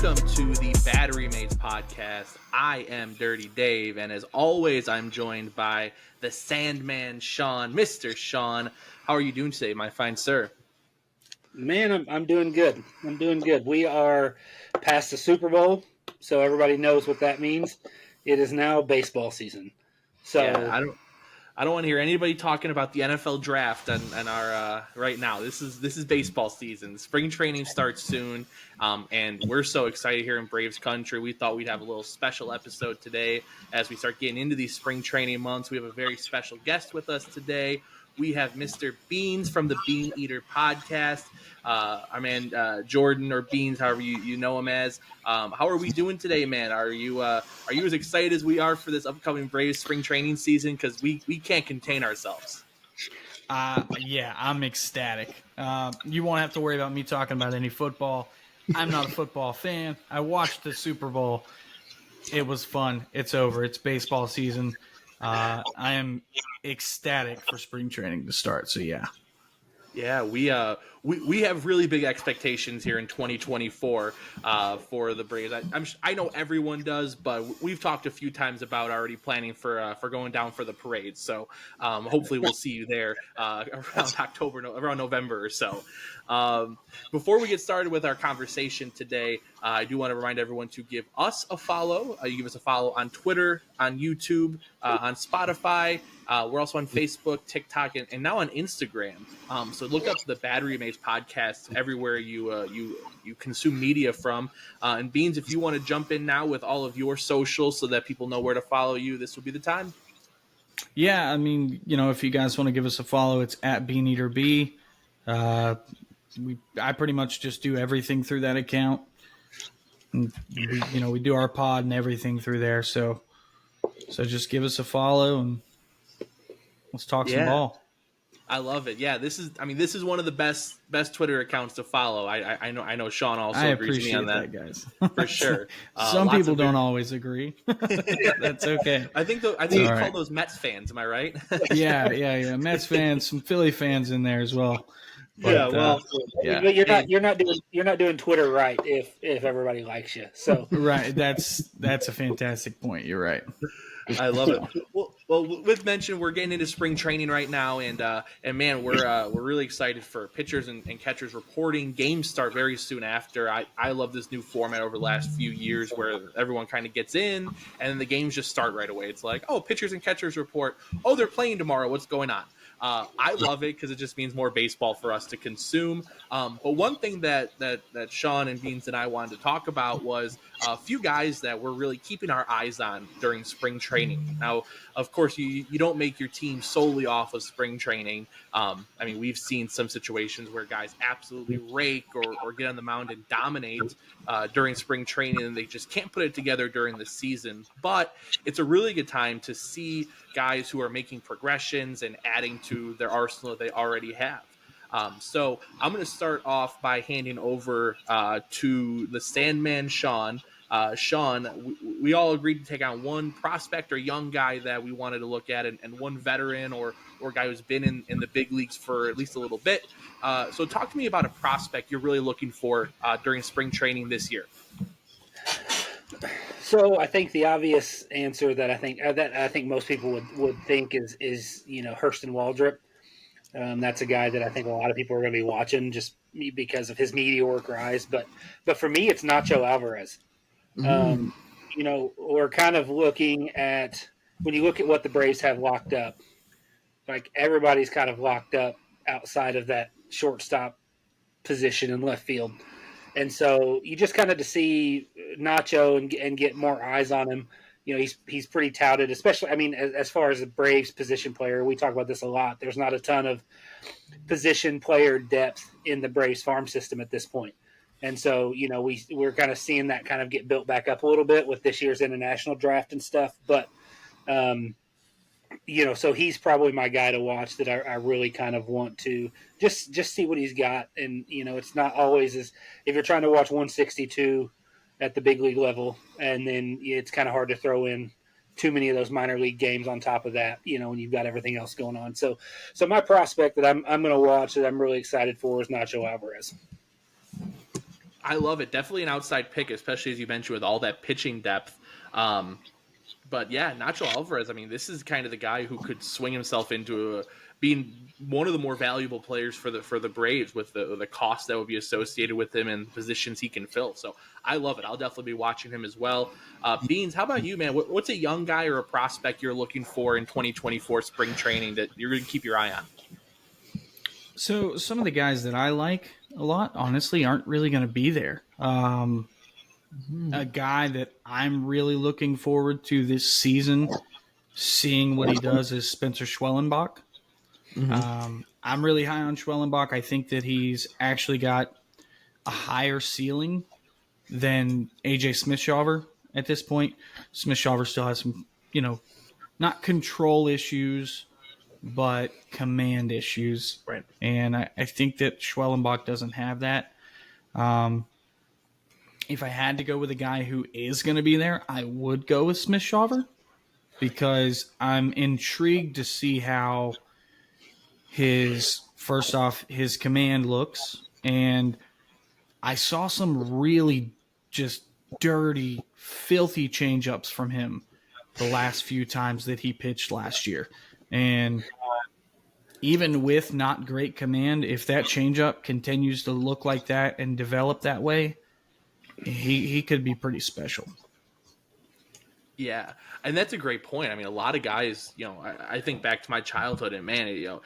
Welcome to the Battery Mates Podcast. I am Dirty Dave, and as always, I'm joined by the Sandman Sean, Mr. Sean. How are you doing today, my fine sir? Man, I'm doing good. I'm doing good. We are past the Super Bowl, so everybody knows what that means. It is now baseball season. So yeah, I don't want to hear anybody talking about the NFL draft and our right now. This is baseball season. Spring training starts soon, and we're so excited here in Braves country. We thought we'd have a little special episode today as we start getting into these spring training months. We have a very special guest with us today. We have Mr. Beans from the Beaneater Podcast. Our man Jordan, or Beans, however you know him as. How are we doing today, man? Are you as excited as we are for this upcoming Braves spring training season? Because we can't contain ourselves. Yeah, I'm ecstatic. You won't have to worry about me talking about any football. I'm not a football fan. I watched the Super Bowl. It was fun. It's over. It's baseball season. I am ecstatic for spring training to start. So yeah. Yeah, we have really big expectations here in 2024 for the Braves. I know everyone does, but we've talked a few times about already planning for going down for the parade. So hopefully we'll see you there around November or so. Before we get started with our conversation today, I do want to remind everyone to give us a follow. You give us a follow on Twitter, on YouTube, on Spotify. We're also on Facebook, TikTok, and now on Instagram. So look up the Battery Mates Podcast everywhere you consume media from. And Beans, if you want to jump in now with all of your socials so that people know where to follow you, this would be the time. Yeah, I mean, if you guys want to give us a follow, it's at Beaneater B. I pretty much just do everything through that account. And we do our pod and everything through there. So just give us a follow and let's talk some ball. I love it. Yeah, this is one of the best Twitter accounts to follow. I know Sean also agrees with me on that, guys. For sure. Some people don't always agree. That's okay. I think you call those Mets fans. Am I right? Yeah. Mets fans, some Philly fans in there as well. But, but you're not doing Twitter right if everybody likes you. So right, that's a fantastic point. You're right. I love it. Well, with mention, we're getting into spring training right now, and man, we're really excited for pitchers and catchers reporting. Games start very soon after. I love this new format over the last few years where everyone kind of gets in, and then the games just start right away. It's like, oh, pitchers and catchers report. Oh, they're playing tomorrow. What's going on? I love it because it just means more baseball for us to consume. But one thing that Sean and Beans and I wanted to talk about was a few guys that we're really keeping our eyes on during spring training. Now, of course, you don't make your team solely off of spring training. We've seen some situations where guys absolutely rake or get on the mound and dominate during spring training, and they just can't put it together during the season. But it's a really good time to see guys who are making progressions and adding to their arsenal that they already have. So I'm going to start off by handing over to the Sandman, Sean. Sean, we all agreed to take on one prospect or young guy that we wanted to look at, and one veteran or guy who's been in the big leagues for at least a little bit. So talk to me about a prospect you're really looking for during spring training this year. So I think the obvious answer that I think most people would think is Hurston Waldrop. That's a guy that I think a lot of people are going to be watching just because of his meteoric rise. But for me, it's Nacho Alvarez. We're kind of looking at, when you look at what the Braves have locked up, like everybody's kind of locked up outside of that shortstop position in left field. And so you just kind of to see Nacho and get more eyes on him. He's pretty touted, especially, as far as a Braves position player, we talk about this a lot. There's not a ton of position player depth in the Braves farm system at this point. And so, we're kind of seeing that kind of get built back up a little bit with this year's international draft and stuff. But, so he's probably my guy to watch that I really kind of want to just see what he's got. And, it's not always as if you're trying to watch 162 at the big league level, and then it's kind of hard to throw in too many of those minor league games on top of that, when you've got everything else going on. So my prospect that I'm going to watch that I'm really excited for is Nacho Alvarez. I love it. Definitely an outside pick, especially as you mentioned with all that pitching depth. But yeah, Nacho Alvarez, I mean, this is kind of the guy who could swing himself into being one of the more valuable players for the Braves with the cost that would be associated with him and the positions he can fill. So I love it. I'll definitely be watching him as well. Beans, how about you, man? What's a young guy or a prospect you're looking for in 2024 spring training that you're going to keep your eye on? So some of the guys that I like a lot, honestly, aren't really going to be there. A guy that I'm really looking forward to this season, seeing what he does, is Spencer Schwellenbach. I'm really high on Schwellenbach. I think that he's actually got a higher ceiling than AJ Smith-Shawver at this point. Smith-Shawver still has some, not control issues, but command issues. Right. And I think that Schwellenbach doesn't have that. If I had to go with a guy who is going to be there, I would go with Smith-Shawver because I'm intrigued to see how his command looks. And I saw some really just dirty, filthy changeups from him the last few times that he pitched last year. And even with not great command, if that changeup continues to look like that and develop that way, he could be pretty special. Yeah, and that's a great point. I mean, a lot of guys, I think back to my childhood, and man,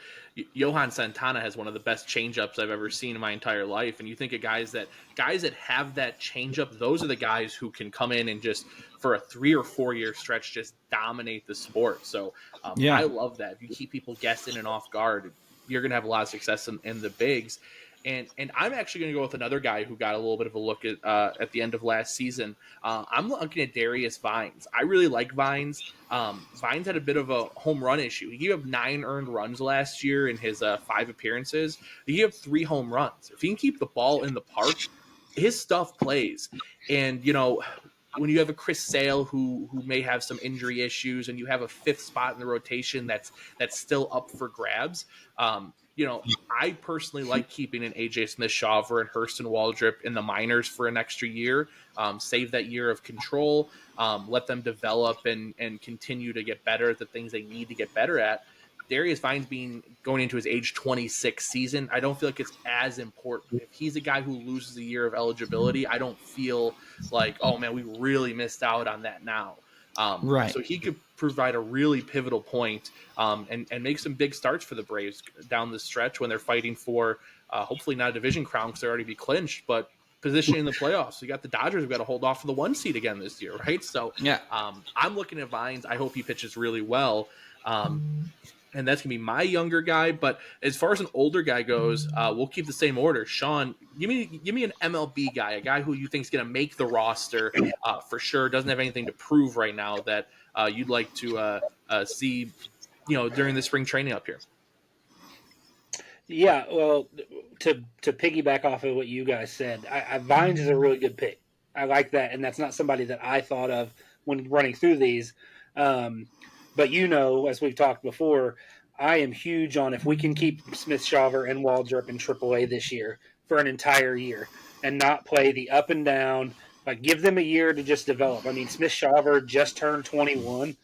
Johan Santana has one of the best changeups I've ever seen in my entire life. And you think of guys that have that changeup, those are the guys who can come in and just for a 3 or 4 year stretch just dominate the sport. So I love that. If you keep people guessing and off guard, you're going to have a lot of success in the bigs. And I'm actually going to go with another guy who got a little bit of a look at the end of last season. I'm looking at Darius Vines. I really like Vines. Vines had a bit of a home run issue. He gave up 9 earned runs last year in his 5 appearances. He gave up 3 home runs. If he can keep the ball in the park, his stuff plays. And, when you have a Chris Sale who may have some injury issues and you have a 5th spot in the rotation that's still up for grabs, I personally like keeping an AJ Smith-Shawver and Hurston Waldrop in the minors for an extra year. Save that year of control, let them develop and continue to get better at the things they need to get better at. Darius Vines going into his age 26 season, I don't feel like it's as important. If he's a guy who loses a year of eligibility, I don't feel like, oh man, we really missed out on that now. Right. So he could provide a really pivotal point, and make some big starts for the Braves down the stretch when they're fighting for hopefully not a division crown because they're already be clinched, but positioning in the playoffs. You got the Dodgers who've got to hold off for the 1 seed again this year, right? So I'm looking at Vines. I hope he pitches really well. And that's going to be my younger guy. But as far as an older guy goes, we'll keep the same order. Sean, give me an MLB guy, a guy who you think is going to make the roster for sure, doesn't have anything to prove right now that you'd like to see, during the spring training up here. Yeah, well, to piggyback off of what you guys said, Vines is a really good pick. I like that, and that's not somebody that I thought of when running through these. But as we've talked before, I am huge on if we can keep Smith-Shawver and Waldrop in AAA this year for an entire year and not play the up and down, like give them a year to just develop. I mean, Smith-Shawver just turned 21.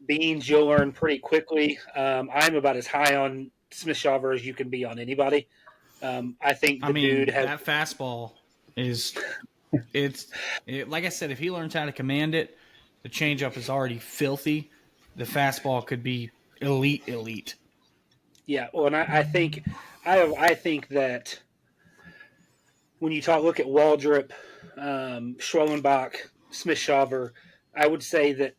Beans, you'll learn pretty quickly. I'm about as high on Smith-Shawver as you can be on anybody. I think dude has that fastball is like I said, if he learns how to command it, the changeup is already filthy. The fastball could be elite. Yeah, well, and I think that when you look at Waldrop, Schwellenbach, Smith-Shawver, I would say that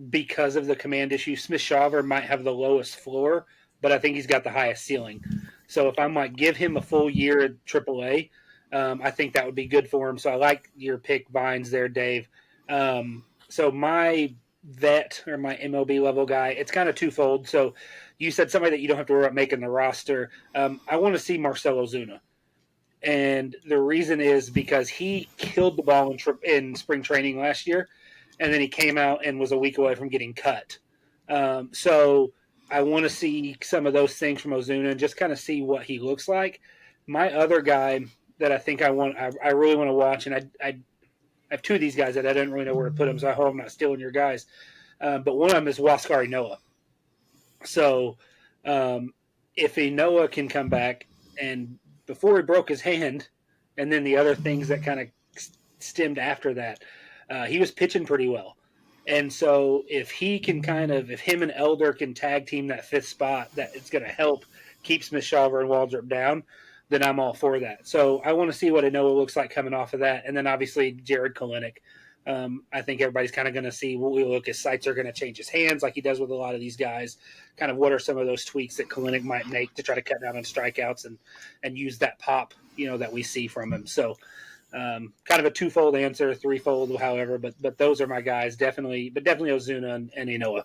because of the command issue, Smith-Shawver might have the lowest floor, but I think he's got the highest ceiling. So if I might give him a full year at AAA, I think that would be good for him. So I like your pick, Vines, there, Dave. So my vet or my MLB level guy, it's kind of twofold. So you said somebody that you don't have to worry about making the roster. I want to see Marcell Ozuna. And the reason is because he killed the ball in spring training last year, and then he came out and was a week away from getting cut. So I want to see some of those things from Ozuna and just kind of see what he looks like. My other guy that I think I really want to watch, and I have two of these guys that I didn't really know where to put them, so I hope I'm not stealing your guys. But one of them is Waskari Noah. So if a Noah can come back, and before he broke his hand, and then the other things that kind of stemmed after that, he was pitching pretty well. And so if him and Elder can tag team that fifth spot, that it's going to help keep Smith-Shawver and Waldrop down, then I'm all for that. So I want to see what a Noah looks like coming off of that. And then obviously Jared Kalenic. I think everybody's kind of going to see his sights are going to change his hands like he does with a lot of these guys. Kind of what are some of those tweaks that Kalenic might make to try to cut down on strikeouts and use that pop, that we see from him. So kind of a twofold answer, threefold, however, but those are my guys, definitely Ozuna and Inoa.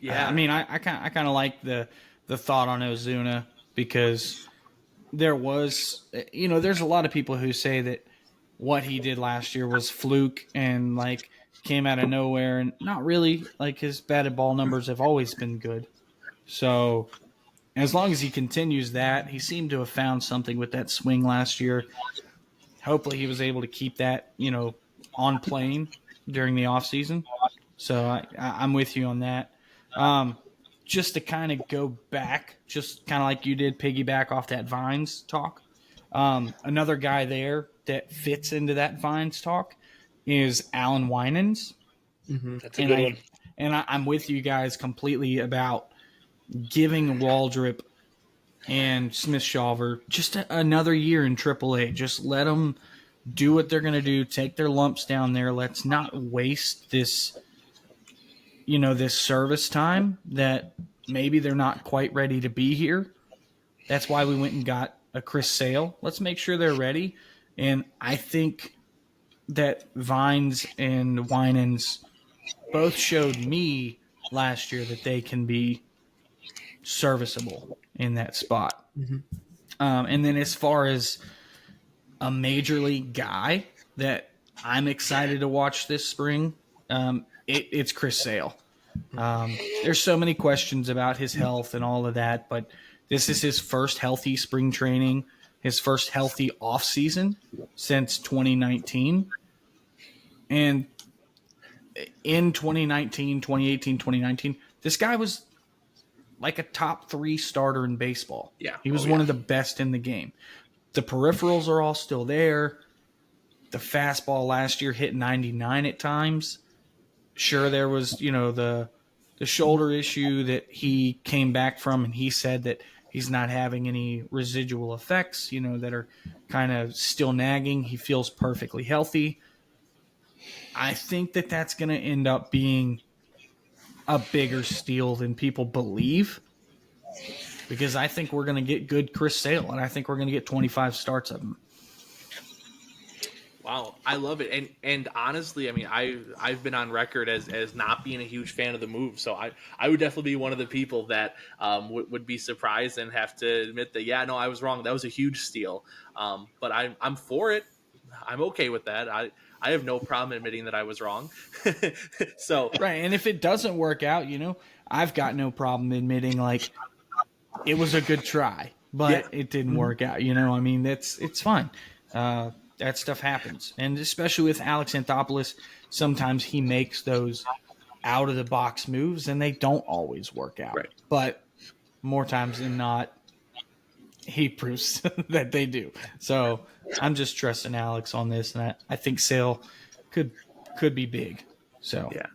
Yeah, I mean, I kind of like the thought on Ozuna because there was, there's a lot of people who say that what he did last year was fluke and like came out of nowhere, and not really. Like his batted ball numbers have always been good. So as long as he continues that, he seemed to have found something with that swing last year. Hopefully he was able to keep that, on plane during the offseason. So I'm with you on that. Just to kind of go back, just kind of like you did, piggyback off that Vines talk. Another guy there that fits into that Vines talk is Alan Winans. Mm-hmm. That's a good one. And I'm with you guys completely about giving Waldrop and Smith-Shawver just another year in AAA. Just let them do what they're going to do, take their lumps down there. Let's not waste this, this service time that maybe they're not quite ready to be here. That's why we went and got a Chris Sale. Let's make sure they're ready. And I think that Vines and Winans both showed me last year that they can be serviceable in that spot. Mm-hmm. And then as far as a major league guy that I'm excited to watch this spring, it's Chris Sale. There's so many questions about his health and all of that, but this is his first healthy spring training, his first healthy off season since 2019. And in 2018, 2019, this guy was like a top 3 starter in baseball. Yeah. He was one of the best in the game. The peripherals are all still there. The fastball last year hit 99 at times. Sure, there was, the shoulder issue that he came back from, and he said that he's not having any residual effects, that are kind of still nagging. He feels perfectly healthy. I think that that's going to end up being a bigger steal than people believe, because I think we're going to get good Chris Sale, and I think we're going to get 25 starts of him. Wow, I love it, and honestly, I mean, I've been on record as not being a huge fan of the move, so I would definitely be one of the people that would be surprised and have to admit that I was wrong. That was a huge steal, but I'm for it. I'm okay with that. I have no problem admitting that I was wrong. So right, and if it doesn't work out, I've got no problem admitting like it was a good try, but it didn't work out. I mean, it's fine. That stuff happens. And especially with Alex Anthopoulos, sometimes he makes those out-of-the-box moves, and they don't always work out. Right. But more times than not, he proves that they do. So I'm just trusting Alex on this, and I think Sale could be big. So yeah,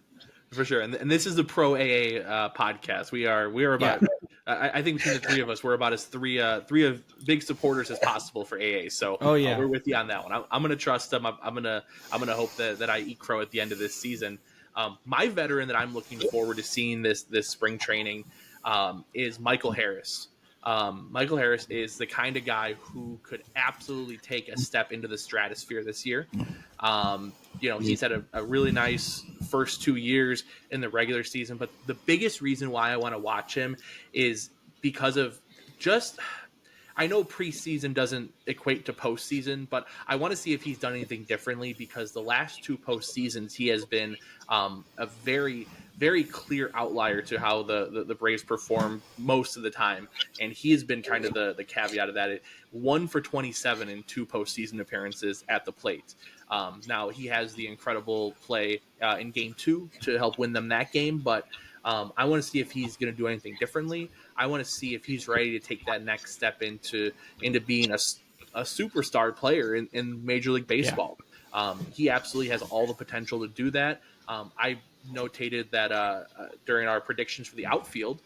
for sure. And this is the Pro AA podcast. We are about. Yeah. I think between the three of us, we're about as three of big supporters as possible for AA. So we're with you on that one. I'm going to trust them. I'm going to hope that I eat crow at the end of this season. My veteran that I'm looking forward to seeing this spring training is Michael Harris. Michael Harris is the kind of guy who could absolutely take a step into the stratosphere this year. He's had a really nice first 2 years in the regular season, but the biggest reason why I want to watch him is because of I know preseason doesn't equate to postseason, but I want to see if he's done anything differently, because the last 2 postseasons he has been a very very clear outlier to how the Braves perform most of the time, and he has been kind of the caveat of that. 1 for 27 in 2 postseason appearances at the plate. Now he has the incredible play in Game 2 to help win them that game, but I want to see if he's going to do anything differently. I want to see if he's ready to take that next step into being a superstar player in Major League Baseball. Yeah. He absolutely has all the potential to do that. I notated that during our predictions for the outfield,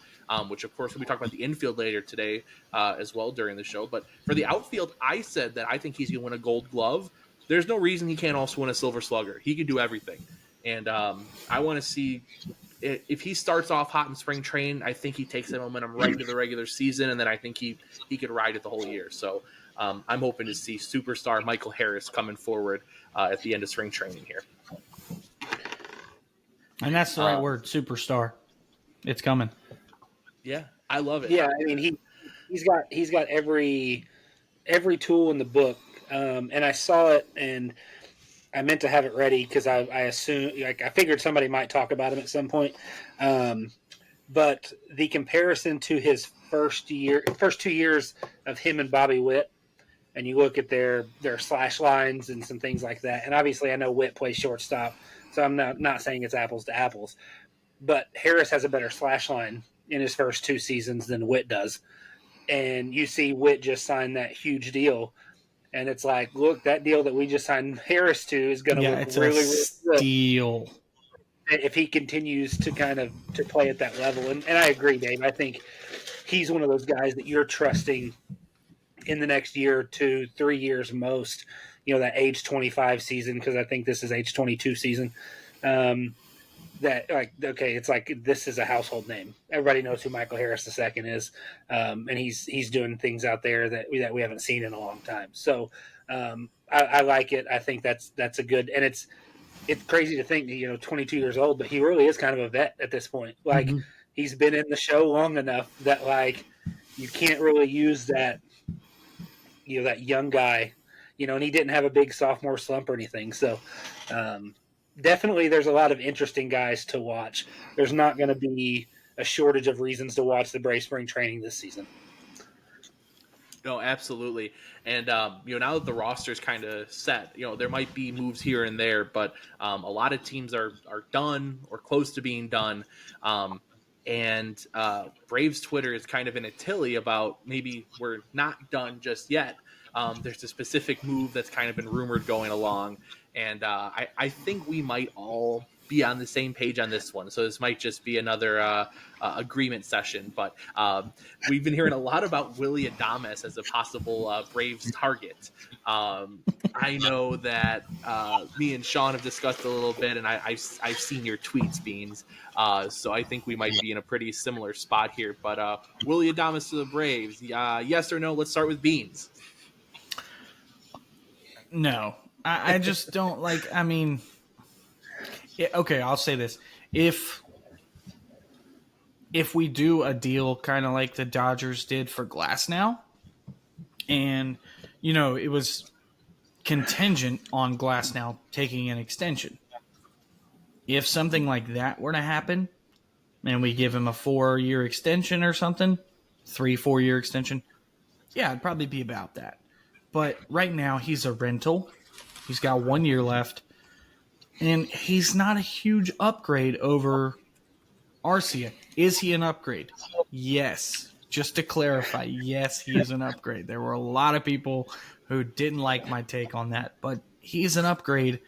which of course we'll be talking about the infield later today as well during the show. But for the outfield, I said that I think he's going to win a Gold Glove. There's no reason he can't also win a Silver Slugger. He can do everything. And I want to see if he starts off hot in spring training. I think he takes that momentum right into the regular season, and then I think he could ride it the whole year. So I'm hoping to see superstar Michael Harris coming forward at the end of spring training here. And that's the right word, superstar. It's coming. Yeah, I love it. Yeah, I mean he's got every tool in the book, and I saw it and I meant to have it ready because I assumed, like, I figured somebody might talk about him at some point. But the comparison to his first 2 years of him and Bobby Witt, and you look at their slash lines and some things like that. And obviously I know Witt plays shortstop, so I'm not saying it's apples to apples. But Harris has a better slash line in his first 2 seasons than Witt does. And you see Witt just signed that huge deal. And it's like, look, that deal that we just signed Harris to is going to look really steal if he continues to to play at that level. And I agree, Dave. I think he's one of those guys that you're trusting in the next year, 2, 3 years most. That age 25 season, because I think this is age 22 season. That, like, okay, it's like this is a household name. Everybody knows who Michael Harris II is, and he's doing things out there that we haven't seen in a long time. So I like it. I think that's a good, and it's crazy to think 22 years old, but he really is kind of a vet at this point. Like he's been in the show long enough that like you can't really use that that young guy, and he didn't have a big sophomore slump or anything. So. Definitely there's a lot of interesting guys to watch. There's not going to be a shortage of reasons to watch the Braves spring training this season. No, absolutely. And, now that the roster is kind of set, there might be moves here and there, but a lot of teams are done or close to being done. And Braves Twitter is kind of in a tilly about maybe we're not done just yet. There's a specific move that's kind of been rumored going along. And I think we might all be on the same page on this one. So this might just be another agreement session. But we've been hearing a lot about Willy Adames as a possible Braves target. I know that me and Sean have discussed a little bit, and I've seen your tweets, Beans. So I think we might be in a pretty similar spot here. But Willy Adames to the Braves, yes or no? Let's start with Beans. No. I just don't like. I mean, okay, I'll say this: if we do a deal kind of like the Dodgers did for Glasnow, and it was contingent on Glasnow taking an extension. If something like that were to happen, and we give him a 4-year extension or something, 3-4 year extension, yeah, I'd probably be about that. But right now, he's a rental. He's got 1 year left, and he's not a huge upgrade over Arcia. Is he an upgrade? Yes. Just to clarify, yes, he is an upgrade. There were a lot of people who didn't like my take on that, but he's an upgrade,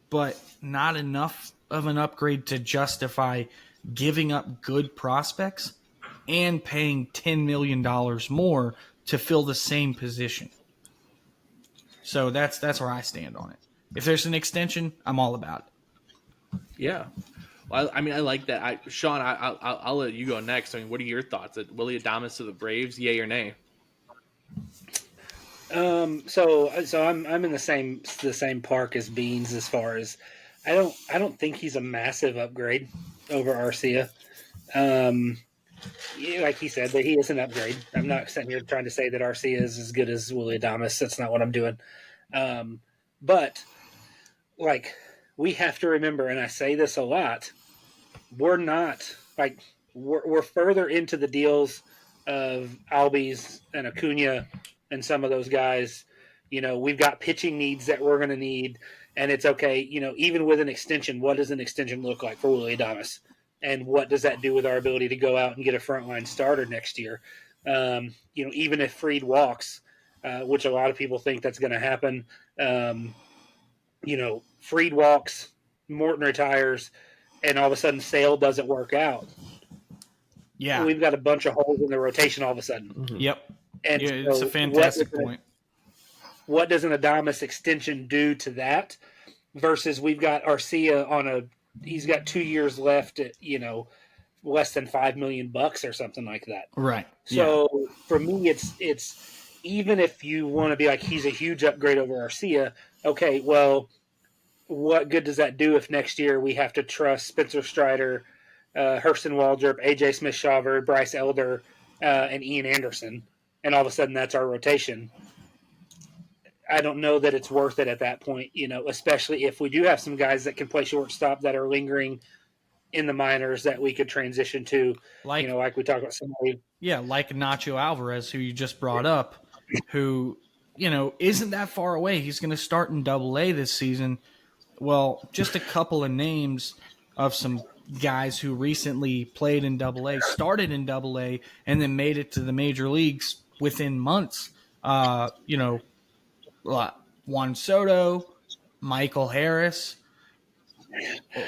but not enough of an upgrade to justify giving up good prospects and paying $10 million more to fill the same position. So that's where I stand on it. If there's an extension, I'm all about it. Yeah. Well, I mean, I like that. Sean, I'll let you go next. I mean, what are your thoughts? Willy Adames to the Braves, yay or nay? So I'm in the same park as Beans as far as I don't think he's a massive upgrade over Arcia. Like he said, that he is an upgrade. I'm not sitting here trying to say that Arcia is as good as Willy Adames. That's not what I'm doing. But like we have to remember, and I say this a lot, we're not like we're further into the deals of Albies and Acuna and some of those guys. We've got pitching needs that we're going to need, and it's okay. Even with an extension, what does an extension look like for Willie Adames? And what does that do with our ability to go out and get a frontline starter next year? Even if Fried walks, which a lot of people think that's going to happen, Fried walks, Morton retires, and all of a sudden Sale doesn't work out. Yeah. We've got a bunch of holes in the rotation all of a sudden. Mm-hmm. Yep. And yeah, it's a fantastic point. What does an Adames extension do to that? Versus we've got Arcia he's got 2 years left at, less than $5 million or something like that. Right. So for me, it's even if you want to be like, he's a huge upgrade over Arcia. Okay, well, what good does that do if next year we have to trust Spencer Strider, Hurston Waldrop, AJ Smith-Shawver, Bryce Elder, and Ian Anderson, and all of a sudden that's our rotation? I don't know that it's worth it at that point, especially if we do have some guys that can play shortstop that are lingering in the minors that we could transition to, like we talked about somebody. Yeah, like Nacho Alvarez, who you just brought up, who, isn't that far away. He's going to start in Double-A this season. Well, just a couple of names of some guys who recently played in Double-A, started in Double-A, and then made it to the major leagues within months. Juan Soto, Michael Harris,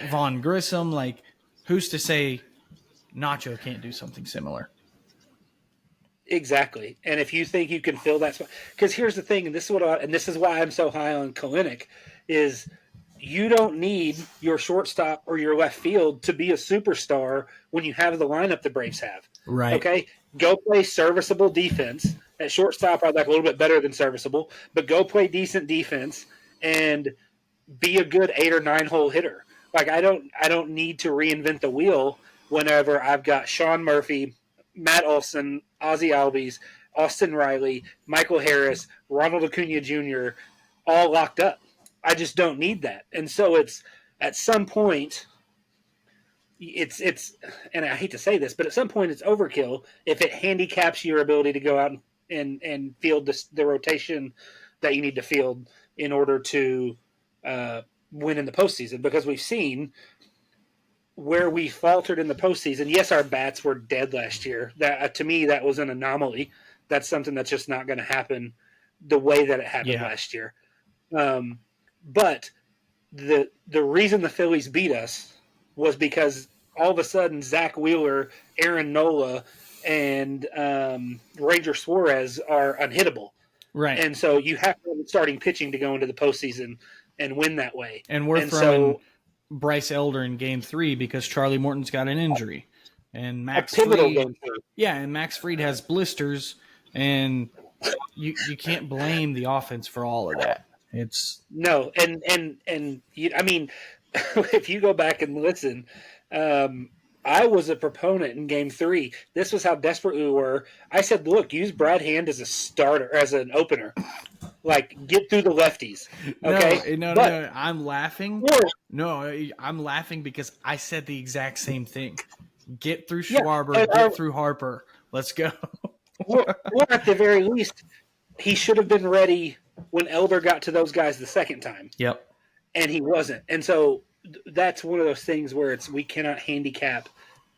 Vaughn Grissom. Like, who's to say Nacho can't do something similar? Exactly. And if you think you can fill that spot, because here's the thing, and this is why I'm so high on Kalinick, is you don't need your shortstop or your left field to be a superstar when you have the lineup the Braves have. Right. Okay? Go play serviceable defense. At shortstop, I'd like a little bit better than serviceable, but go play decent defense and be a good 8 or 9 hole hitter. Like, I don't need to reinvent the wheel whenever I've got Sean Murphy, Matt Olson, Ozzie Albies, Austin Riley, Michael Harris, Ronald Acuna Jr. all locked up. I just don't need that. And so it's at some point it's and I hate to say this, but at some point it's overkill if it handicaps your ability to go out and field the rotation that you need to field in order to win in the postseason, because we've seen where we faltered in the postseason. Yes, our bats were dead last year. That to me, that was an anomaly. That's something that's just not going to happen the way that it happened last year. But the reason the Phillies beat us was because all of a sudden Zach Wheeler, Aaron Nola, and Ranger Suarez are unhittable. Right. And so you have to have starting pitching to go into the postseason and win that way. And we're throwing Bryce Elder in Game 3 because Charlie Morton's got an injury. And Max Fried, and Max Fried has blisters, and you can't blame the offense for all of that. It's no, and you, I mean, if you go back and listen, I was a proponent in Game 3. This was how desperate we were. I said, look, use Brad Hand as a starter, as an opener. Like, get through the lefties. Okay? No, I'm laughing. No, I'm laughing because I said the exact same thing. Get through Schwarber, get through Harper. Let's go. or at the very least, he should have been ready when Elder got to those guys the second time. Yep. And he wasn't. And so that's one of those things where we cannot handicap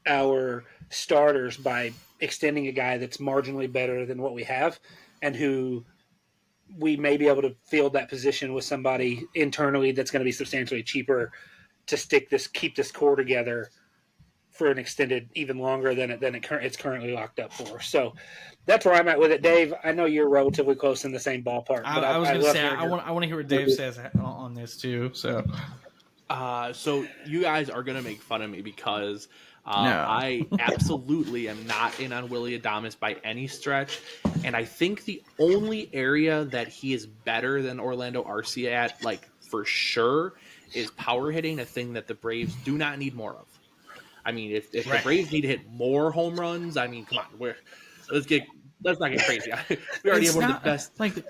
our starters by extending a guy that's marginally better than what we have and who we may be able to field that position with somebody internally that's going to be substantially cheaper to keep this core together for an extended, even longer than it's currently locked up for. So that's where I'm at with it. Dave, I know you're relatively close in the same ballpark. But I was going to say, I want to hear what Dave says on this too. So you guys are going to make fun of me because I absolutely am not in on Willie Adames by any stretch. And I think the only area that he is better than Orlando Arcia at, like for sure, is power hitting, a thing that the Braves do not need more of. I mean, if the Braves need to hit more home runs, I mean, come on, let's not get crazy. We already have one of the best. Like,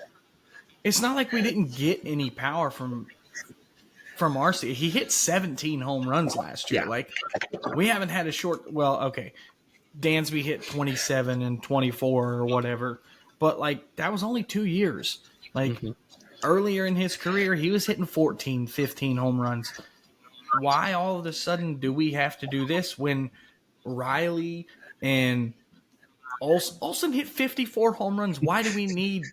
it's not like we didn't get any power from from Arcia. He hit 17 home runs last year. Yeah. Like, we haven't had a short. Well, okay, Dansby hit 27 and 24 or whatever, but like that was only 2 years. Like earlier in his career, he was hitting 14, 15 home runs. Why all of a sudden do we have to do this when Riley and Olsen hit 54 home runs? Why do we need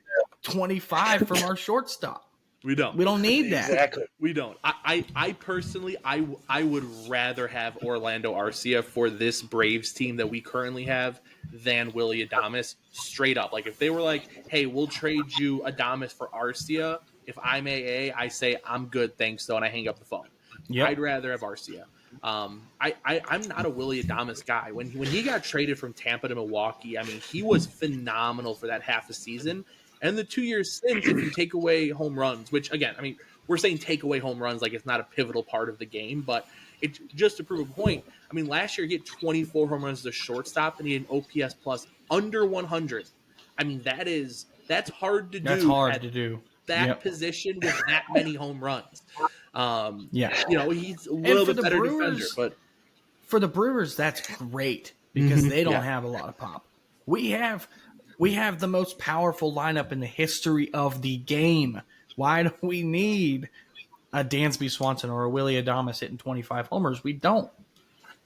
25 from our shortstop? We don't. We don't need that. Exactly. We don't. I personally, I would rather have Orlando Arcia for this Braves team that we currently have than Willie Adames. Straight up. Like, if they were like, hey, we'll trade you Adames for Arcia, if I'm AA, I say, I'm good, thanks, though, and I hang up the phone. Yep. I'd rather have Arcia. I'm not a Willie Adames guy. When he got traded from Tampa to Milwaukee, I mean, he was phenomenal for that half a season. And the 2 years since, if you take away home runs, which, again, I mean, we're saying take away home runs like it's not a pivotal part of the game, but it just to prove a point. I mean, last year he hit 24 home runs as a shortstop, and he had an OPS plus under 100. I mean, that's hard to do. That's hard to do. That position with that many home runs. Yeah. You know, he's a little bit better defender, but for the Brewers, that's great because they don't have a lot of pop. We have the most powerful lineup in the history of the game. Why do we need a Dansby Swanson or a Willie Adames hitting 25 homers? We don't.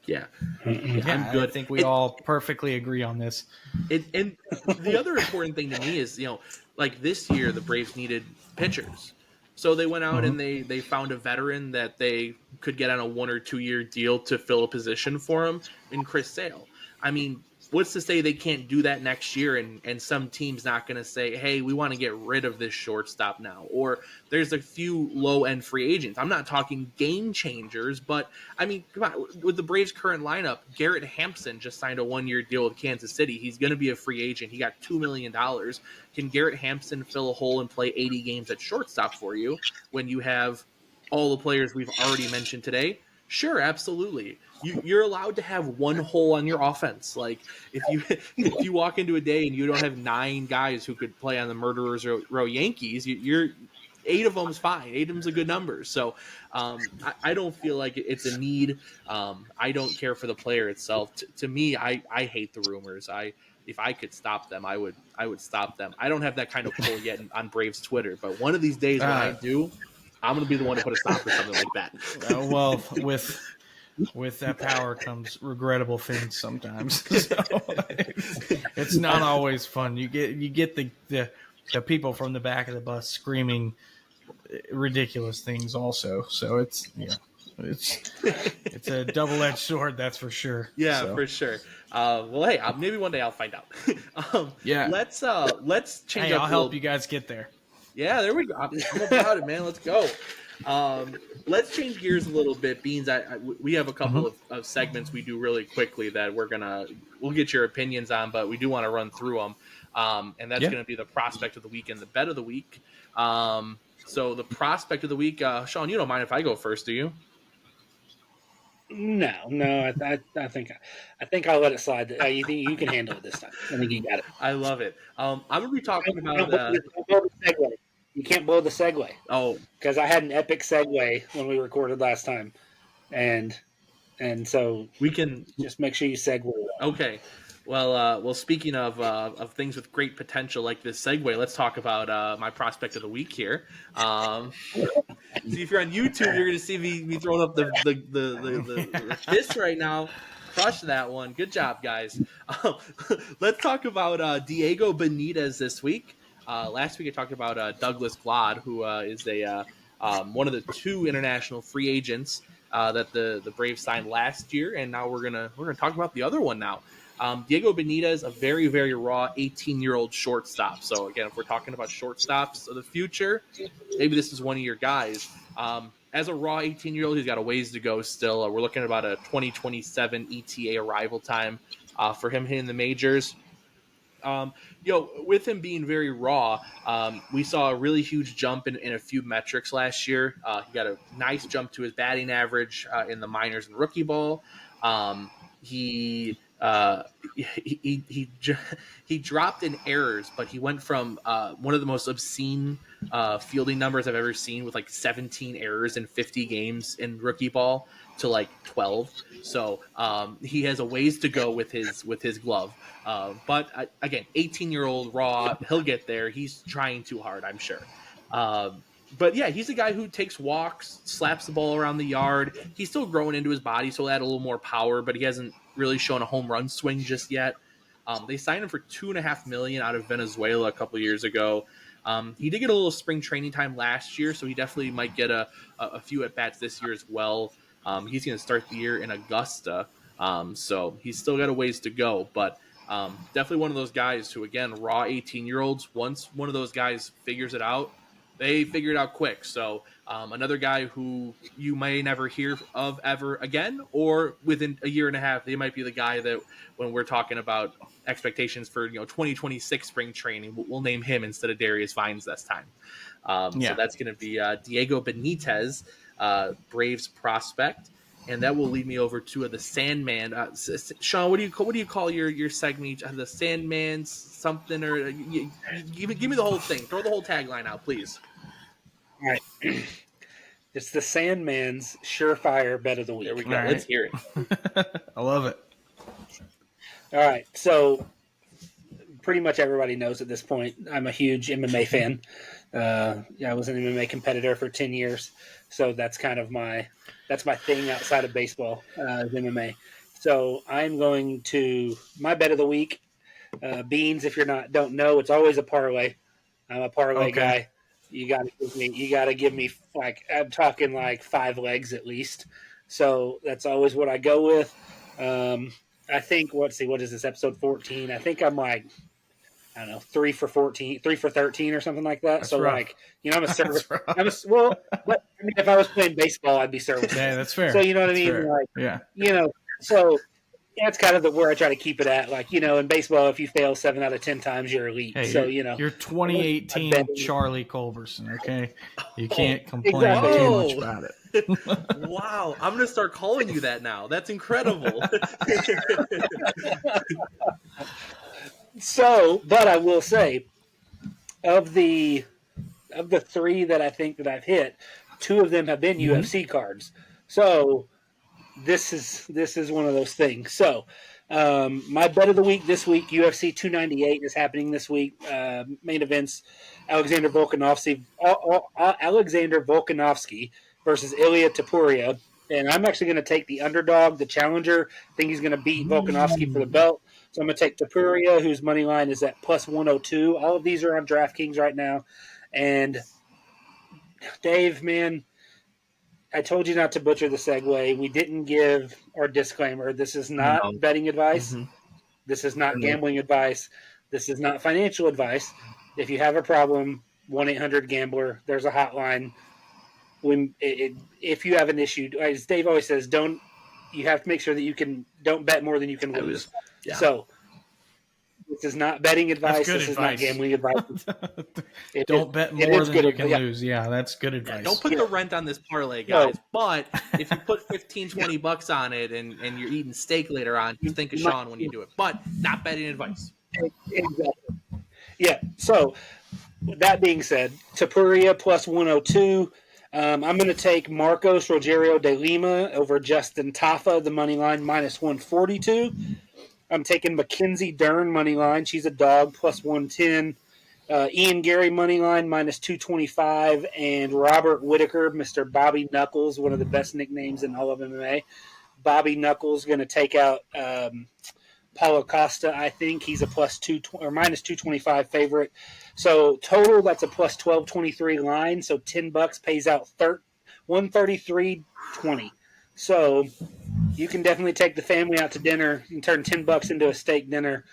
yeah. Yeah, I'm good. I think we all perfectly agree on this. And the other important thing to me is, you know, like this year the Braves needed pitchers. So they went out and they found a veteran that they could get on a 1 or 2 year deal to fill a position for him in Chris Sale. I mean, what's to say they can't do that next year and some team's not going to say, hey, we want to get rid of this shortstop now. Or there's a few low-end free agents. I'm not talking game changers, but, I mean, come on. With the Braves' current lineup, Garrett Hampson just signed a 1 year deal with Kansas City. He's going to be a free agent. He got $2 million. Can Garrett Hampson fill a hole and play 80 games at shortstop for you when you have all the players we've already mentioned today? Sure, absolutely. You're allowed to have one hole on your offense. Like if you walk into a day and you don't have 9 guys who could play on the Murderers Row Yankees, you're 8 of them's fine. 8 of them's a good number. So I don't feel like it's a need. I don't care for the player itself. To me, I hate the rumors. If I could stop them, I would stop them. I don't have that kind of pull yet on Braves Twitter, but one of these days when I do, I'm going to be the one to put a stop for something like that. Well, with that power comes regrettable things sometimes. So it's not always fun. You get the people from the back of the bus screaming ridiculous things also. So it's a double-edged sword, that's for sure. Yeah, so. For sure. Well, hey, maybe one day I'll find out. Yeah. Let's change. Hey, I'll help you guys get there. Yeah, there we go. I'm about it, man. Let's go. Let's change gears a little bit. Beans, we have a couple of segments we do really quickly that we'll get your opinions on, but we do want to run through them. And that's going to be the prospect of the week and the bet of the week. So the prospect of the week, Sean, you don't mind if I go first, do you? No. I think I'll let it slide. You can handle it this time. I think you got it. I love it. I'm going to be talking about. You can't blow the segue. Oh, because I had an epic segue when we recorded last time, and so we can just make sure you segue. Okay. Well, speaking of things with great potential like this segue, let's talk about my prospect of the week here. See, if you're on YouTube, you're going to see me throwing up the fist right now. Crush that one. Good job, guys. Let's talk about Diego Beaneater this week. Last week I talked about Douglas Glod, who is one of the 2 international free agents that the Braves signed last year, and now we're gonna talk about the other one now. Diego Beaneater is a very, very raw 18-year-old shortstop. So again, if we're talking about shortstops of the future, maybe this is one of your guys. As a raw 18-year-old, he's got a ways to go still. We're looking at about a 2027 ETA arrival time for him hitting the majors. With him being very raw, we saw a really huge jump in a few metrics last year. He got a nice jump to his batting average in the minors and rookie ball. He he dropped in errors, but he went from one of the most obscene fielding numbers I've ever seen, with like 17 errors in 50 games in rookie ball, to like 12. So he has a ways to go with his glove. But again, 18-year-old raw, he'll get there. He's trying too hard, I'm sure. But yeah, he's a guy who takes walks, slaps the ball around the yard. He's still growing into his body, so he'll add a little more power, but he hasn't really shown a home run swing just yet. They signed him for $2.5 million out of Venezuela a couple years ago. He did get a little spring training time last year, so he definitely might get a few at bats this year as well. He's going to start the year in Augusta, so he's still got a ways to go. But definitely one of those guys who, again, raw 18-year-olds. Once one of those guys figures it out, they figure it out quick. So another guy who you may never hear of ever again, or within a year and a half, they might be the guy that, when we're talking about expectations for 2026 spring training, we'll name him instead of Darius Vines this time. So that's going to be Diego Benitez, Braves prospect. And that will lead me over to the Sandman. Sean, what do you call your segment? The Sandman something, or give me the whole thing. Throw the whole tagline out, please. All right. It's the Sandman's surefire bet of the week. There we go. All Let's right. hear it. I love it. All right. So pretty much everybody knows at this point, I'm a huge MMA fan. I was an MMA competitor for 10 years. So that's kind of my thing outside of baseball, is MMA. So I'm going to my bet of the week. Beans, if don't know, it's always a parlay. I'm a parlay guy. You gotta give me like, I'm talking like 5 legs at least. So that's always what I go with. I think what is this, episode 14? I think I'm like, I don't know, 3 for 13 or something like that. That's so rough. like, I'm a service. Rough. But I mean, if I was playing baseball, I'd be service. Yeah, that's fair. So you know what I mean? Fair. Like, Yeah. So that's kind of where I try to keep it at. Like, in baseball, if you fail 7 out of 10 times, you're elite. Hey, so you're 2018 Charlie Culberson. Okay, you can't complain Exactly. too much about it. Wow, I'm going to start calling you that now. That's incredible. So, but I will say, of the 3 that I think that I've hit, 2 of them have been UFC cards. So this is one of those things. So my bet of the week this week, UFC 298 is happening this week. Main events: Alexander Volkanovski versus Ilya Topuria. And I'm actually going to take the underdog, the challenger. I think he's going to beat Volkanovski for the belt. So I'm going to take Topuria, whose money line is at plus 102. All of these are on DraftKings right now. And Dave, man, I told you not to butcher the segue. We didn't give our disclaimer. This is not betting advice. Mm-hmm. This is not gambling advice. This is not financial advice. If you have a problem, 1-800-GAMBLER. There's a hotline. If you have an issue, as Dave always says, you have to make sure that don't bet more than you can lose. Yeah. So this is not betting advice. This is not gambling advice. Don't bet more than you can lose. Yeah, that's good advice. Yeah, don't put the rent on this parlay, guys. No. But if you put $15-$20 on it and you're eating steak later on, you think of Sean when you do it. But not betting advice. Exactly. Yeah. So that being said, Topuria plus 102. I'm going to take Marcos Rogerio de Lima over Justin Tafa, the money line, minus 142. I'm taking Mackenzie Dern money line. She's a dog, plus 110. Ian Gary money line, minus 225. And Robert Whitaker, Mr. Bobby Knuckles, one of the best nicknames in all of MMA. Bobby Knuckles going to take out Paulo Costa, I think. He's a plus minus 225 favorite. So total, that's a plus 1223 line. So $10 pays out $133.20. So you can definitely take the family out to dinner and turn $10 into a steak dinner.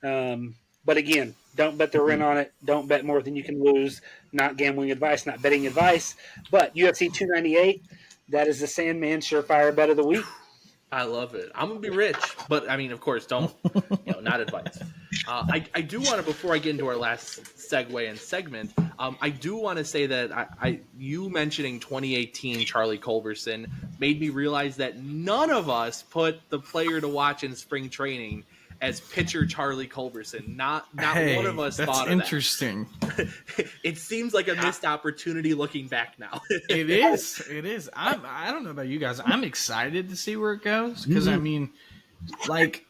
But again, don't bet the rent on it. Don't bet more than you can lose. Not gambling advice, not betting advice. But UFC 298, that is the Sandman surefire bet of the week. I love it. I'm gonna be rich, but I mean, of course, don't not advice. I do want to, before I get into our last segue and segment, I do want to say that you mentioning 2018 Charlie Culberson made me realize that none of us put the player to watch in spring training as pitcher Charlie Culberson. Not one of us thought of that. That's interesting. It seems like a missed opportunity looking back now. It is. It is. I don't know about you guys. I'm excited to see where it goes because I mean, like.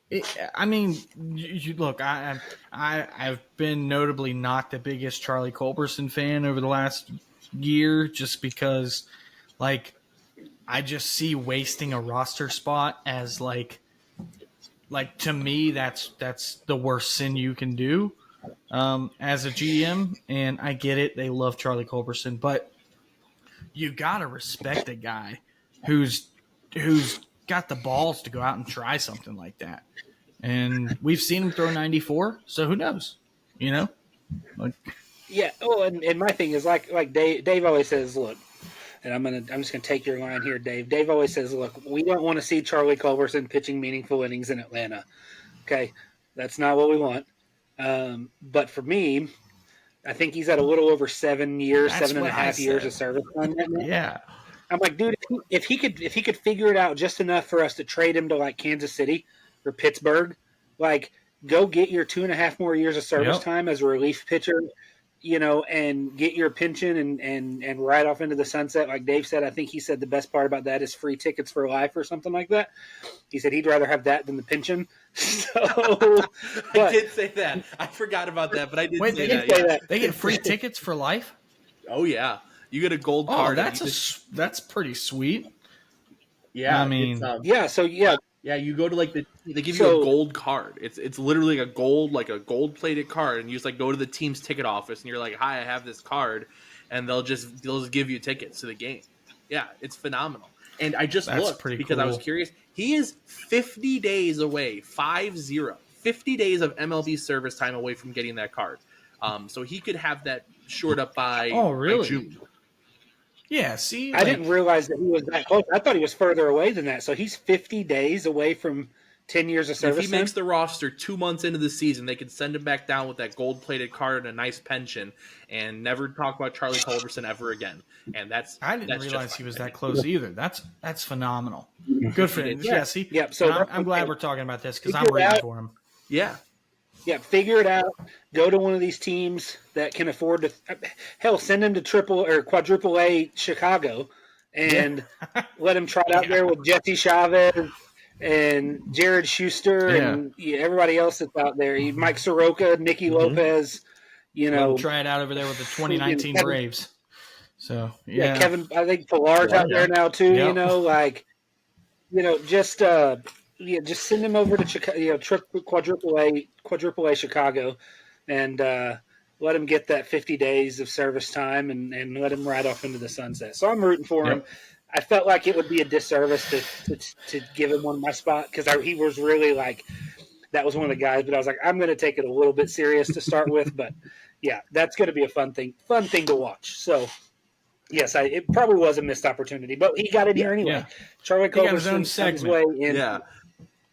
You look. I've been notably not the biggest Charlie Culberson fan over the last year, just because, like, I just see wasting a roster spot as like to me that's the worst sin you can do as a GM. And I get it; they love Charlie Culberson, but you gotta respect a guy who's got the balls to go out and try something like that. And we've seen him throw 94, so who knows? You know? Like, yeah. Oh, and my thing is like Dave always says, look, and I'm just gonna take your line here, Dave. Dave always says, look, we don't want to see Charlie Culberson pitching meaningful innings in Atlanta. Okay, that's not what we want. But for me, I think he's at a little over 7 years, 7.5 years of service time. Yeah. I'm like, dude, if he could figure it out just enough for us to trade him to like Kansas City or Pittsburgh, like go get your 2.5 more years of service time as a relief pitcher, you know, and get your pension and ride off into the sunset. Like Dave said, I think he said the best part about that is free tickets for life or something like that. He said he'd rather have that than the pension. So I did say that. I forgot about that, but I did say that. They get free tickets for life? Oh yeah. You get a gold card. That's pretty sweet. Yeah, I mean, you go to they give you a gold card. It's literally a gold plated card, and you just like go to the team's ticket office, and you're like, "Hi, I have this card," and they'll just give you tickets to the game. Yeah, it's phenomenal. And I just looked because I was curious. He is 50 days away, 50 days of MLB service time away from getting that card. So he could have that shored up by June. Yeah, see, I didn't realize that he was that close. I thought he was further away than that. So he's 50 days away from 10 years of service. If he makes the roster 2 months into the season, they could send him back down with that gold-plated card and a nice pension, and never talk about Charlie Culberson ever again. And I didn't realize he was that close either. That's phenomenal. Good for him. Yeah, see, so I'm glad we're talking about this because I'm rooting for him. Yeah. Yeah, figure it out. Go to one of these teams that can afford to. Hell, send him to triple or quadruple A Chicago, and let him try it out there with Jesse Chavez and Jared Schuster and everybody else that's out there. Mike Soroka, Nicky Lopez. You know, try it out over there with the 2019 Braves. So Kevin. I think Pillar's out there now too. Yep. You know, like just. Just send him over to Chicago, quadruple A Chicago, and let him get that 50 days of service time and let him ride off into the sunset. So I'm rooting for him. I felt like it would be a disservice to give him one of my spot because he was really like that was one of the guys. But I was like, I'm going to take it a little bit serious to start with. But yeah, that's going to be a fun thing to watch. So. Yes, it probably was a missed opportunity, but he got it here anyway. Yeah. Charlie Culberson found his way in. Yeah.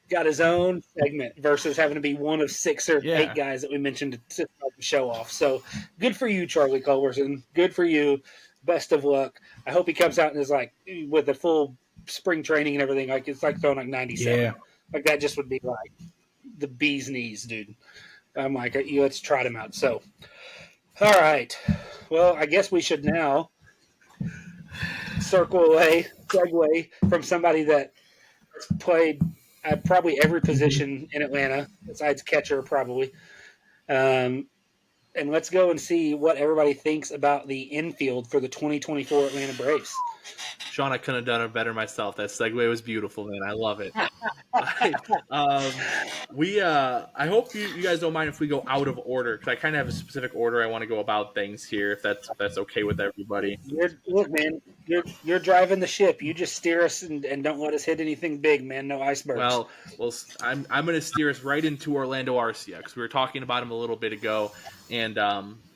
Got his own segment versus having to be one of 6 or 8 guys that we mentioned to start the show off. So good for you, Charlie Culberson. Good for you. Best of luck. I hope he comes out and is like with the full spring training and everything. Like it's like throwing like 97. Yeah. Like that just would be like the bee's knees, dude. I'm like, let's trot him out. So, all right. Well, I guess we should now segue from somebody that played probably every position in Atlanta besides catcher, probably. And let's go and see what everybody thinks about the infield for the 2024 Atlanta Braves. Sean, I couldn't have done it better myself. That segue was beautiful, man. I love it. I hope you guys don't mind if we go out of order, because I kind of have a specific order I want to go about things here, if that's okay with everybody. Look, man, you're driving the ship. You just steer us and don't let us hit anything big, man. No icebergs. Well, I'm going to steer us right into Orlando Arcia, because we were talking about him a little bit ago, and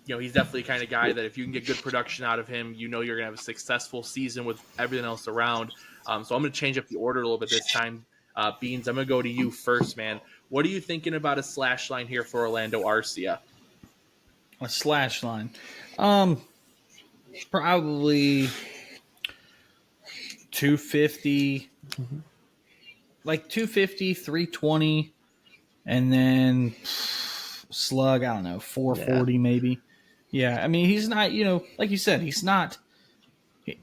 he's definitely the kind of guy that if you can get good production out of him, you're going to have a successful season with everything else around. So I'm going to change up the order a little bit this time. Beans, I'm going to go to you first, man. What are you thinking about a slash line here for Orlando Arcia? A slash line. Probably 250, like 250, 320, and then slug, I don't know, 440 maybe. Yeah, I mean, he's not, like you said, he's not,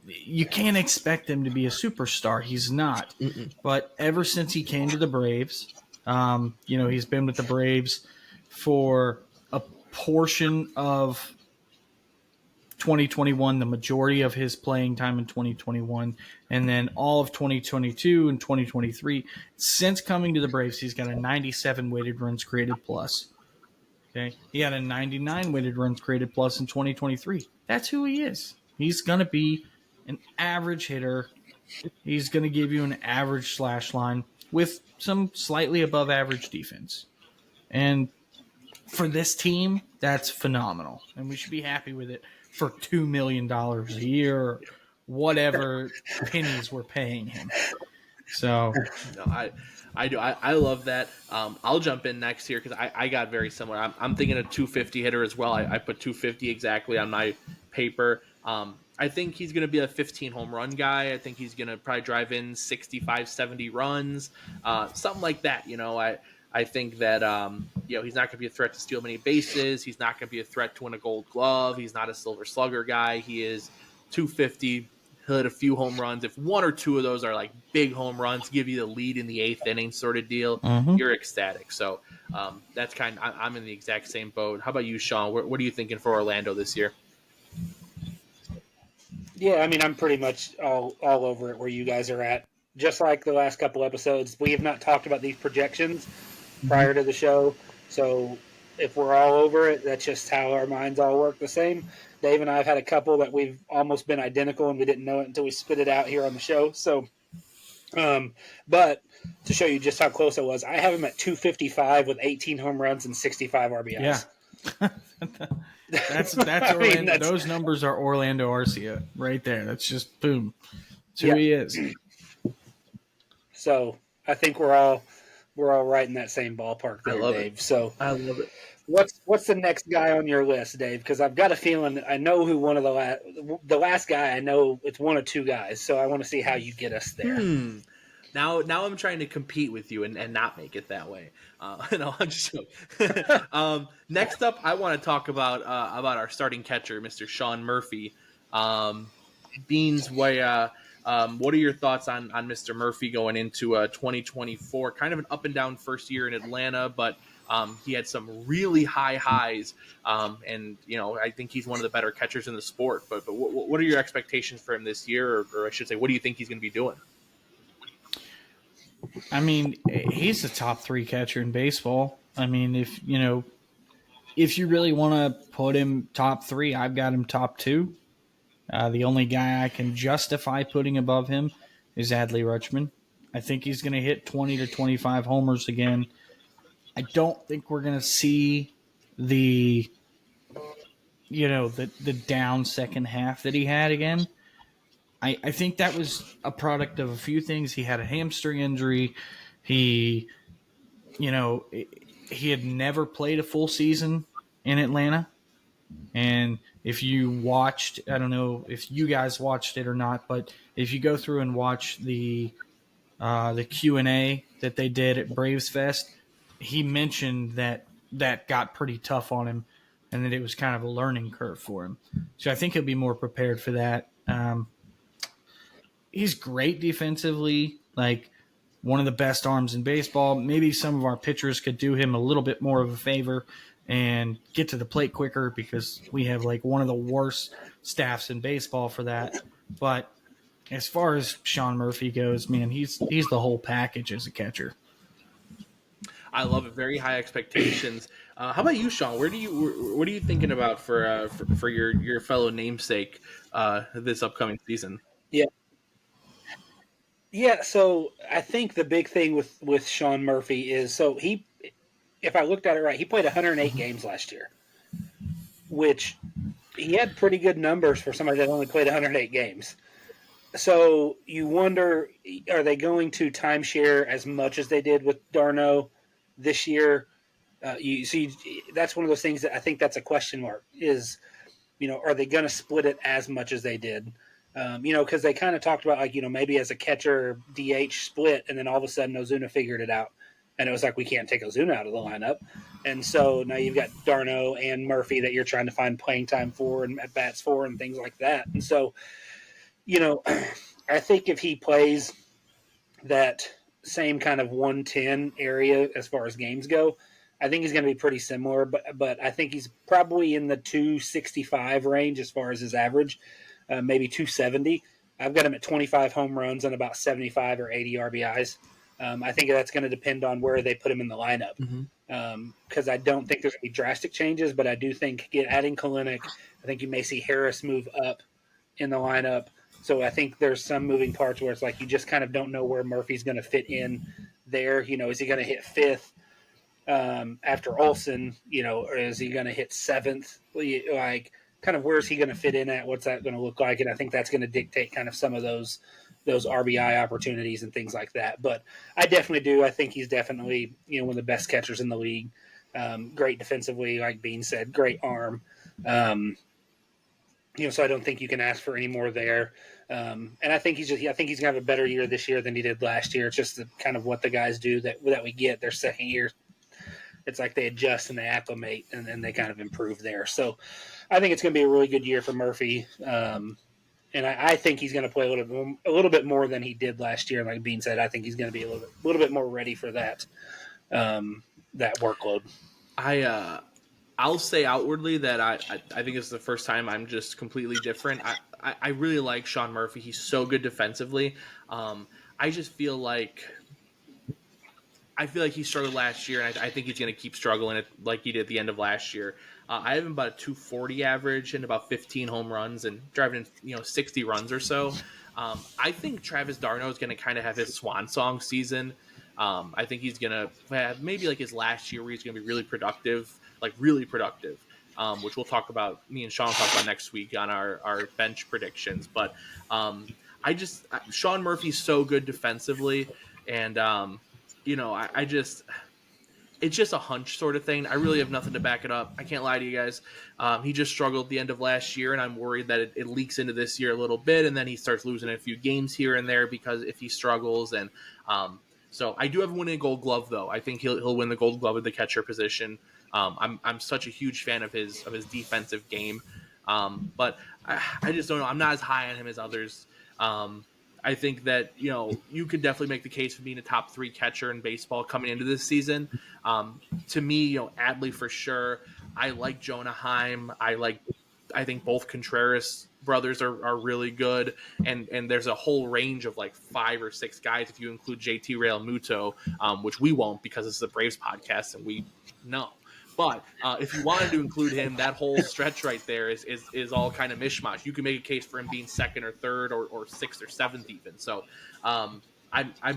you can't expect him to be a superstar. He's not. But ever since he came to the Braves, he's been with the Braves for a portion of 2021, the majority of his playing time in 2021, and then all of 2022 and 2023. Since coming to the Braves, he's got a 97 weighted runs created plus. Okay, he had a 99 weighted runs created plus in 2023. That's who he is. He's going to be an average hitter. He's going to give you an average slash line with some slightly above average defense. And for this team, that's phenomenal. And we should be happy with it for $2 million a year, or whatever pennies we're paying him. So, no, I do. I love that. I'll jump in next here because I got very similar. I'm thinking a 250 hitter as well. I put 250 exactly on my paper. I think he's going to be a 15 home run guy. I think he's going to probably drive in 65, 70 runs, something like that. I think that, he's not going to be a threat to steal many bases. He's not going to be a threat to win a gold glove. He's not a silver slugger guy. He is 250, hit a few home runs. If one or two of those are like big home runs, give you the lead in the 8th inning sort of deal, you're ecstatic. So that's I'm in the exact same boat. How about you, Sean? What are you thinking for Orlando this year? Yeah, I mean, I'm pretty much all over it where you guys are at. Just like the last couple episodes, we have not talked about these projections prior to the show. So if we're all over it, that's just how our minds all work the same. Dave and I have had a couple that we've almost been identical, and we didn't know it until we spit it out here on the show. So, but to show you just how close it was, I have him at 255 with 18 home runs and 65 RBIs. Yeah. That's Orlando. Those numbers are Orlando Arcia right there. That's just boom. That's who he is. So I think we're all right in that same ballpark there, Dave. So I love it. What's the next guy on your list, Dave? Because I've got a feeling I know who one of the last guy. I know it's one of two guys. So I want to see how you get us there. Now I'm trying to compete with you and not make it that way. No, I'm just joking. Next up, I want to talk about our starting catcher, Mr. Sean Murphy. Beans, what are your thoughts on Mr. Murphy going into 2024? Kind of an up and down first year in Atlanta, but he had some really high highs, and I think he's one of the better catchers in the sport. But what are your expectations for him this year, or I should say, what do you think he's going to be doing? I mean, he's a top 3 catcher in baseball. I mean, if you really want to put him top 3, I've got him top 2. The only guy I can justify putting above him is Adley Rutschman. I think he's going to hit 20 to 25 homers again. I don't think we're going to see the down second half that he had again. I think that was a product of a few things. He had a hamstring injury. He had never played a full season in Atlanta. And if you watched, I don't know if you guys watched it or not, but if you go through and watch the Q&A that they did at Braves Fest, he mentioned that got pretty tough on him and that it was kind of a learning curve for him. So I think he'll be more prepared for that. He's great defensively, like one of the best arms in baseball. Maybe some of our pitchers could do him a little bit more of a favor and get to the plate quicker because we have like one of the worst staffs in baseball for that. But as far as Sean Murphy goes, man, he's the whole package as a catcher. I love it. Very high expectations. How about you, Sean? What are you thinking about for your fellow namesake this upcoming season? Yeah. So I think the big thing with Sean Murphy is if I looked at it right, he played 108 games last year, which he had pretty good numbers for somebody that only played 108 games. So you wonder, are they going to timeshare as much as they did with Darno this year? You see, that's one of those things that I think that's a question mark. Is, are they going to split it as much as they did? Because they kind of talked about, like, maybe as a catcher DH split, and then all of a sudden Ozuna figured it out, and it was like, we can't take Ozuna out of the lineup, and so now you've got Darno and Murphy that you're trying to find playing time for and at bats for and things like that, and so I think if he plays that same kind of 110 area as far as games go, I think he's going to be pretty similar, but I think he's probably in the 265 range as far as his average, maybe 270. I've got him at 25 home runs and about 75 or 80 RBIs. I think that's going to depend on where they put him in the lineup, because I don't think there's going to be drastic changes, but I do think adding Kalinick, I think you may see Harris move up in the lineup. So I think there's some moving parts where it's like you just kind of don't know where Murphy's going to fit in there. Is he going to hit fifth after Olsen, or is he going to hit seventh? Like, kind of where's he going to fit in at? What's that going to look like? And I think that's going to dictate kind of some of those RBI opportunities and things like that. But I definitely do. I think he's definitely, one of the best catchers in the league. Great defensively, like Bean said, great arm. So I don't think you can ask for any more there. And I think he's going to have a better year this year than he did last year. It's just kind of what the guys do that we get their second year. It's like they adjust and they acclimate, and then they kind of improve there. So I think it's going to be a really good year for Murphy. And I think he's going to play a little bit more than he did last year. Like Bean said, I think he's going to be a little bit more ready for that workload. I'll say outwardly that I think it's the first time I'm just completely different. I really like Sean Murphy. He's so good defensively. I just feel like he struggled last year, and I think he's going to keep struggling like he did at the end of last year. I have him about a 240 average and about 15 home runs and driving in 60 runs or so. I think Travis d'Arnaud is going to kind of have his swan song season. I think he's going to have maybe like his last year where he's going to be really productive, which we'll talk about. Me and Sean will talk about next week on our bench predictions. But Sean Murphy's so good defensively, and it's just a hunch sort of thing. I really have nothing to back it up. I can't lie to you guys. He just struggled at the end of last year, and I'm worried that it leaks into this year a little bit, and then he starts losing a few games here and there because if he struggles. And so I do have him winning a Gold Glove, though. I think he'll win the Gold Glove at the catcher position. I'm such a huge fan of his defensive game, but I just don't know. I'm not as high on him as others. I think that, you could definitely make the case for being a top 3 catcher in baseball coming into this season. To me, Adley for sure. I like Jonah Heim. I think both Contreras brothers are really good. And there's a whole range of like 5 or 6 guys if you include JT Realmuto, which we won't because this is a Braves podcast and we know. But if you wanted to include him, that whole stretch right there is all kind of mishmash. You can make a case for him being second or third or 6th or 7th even. So I'm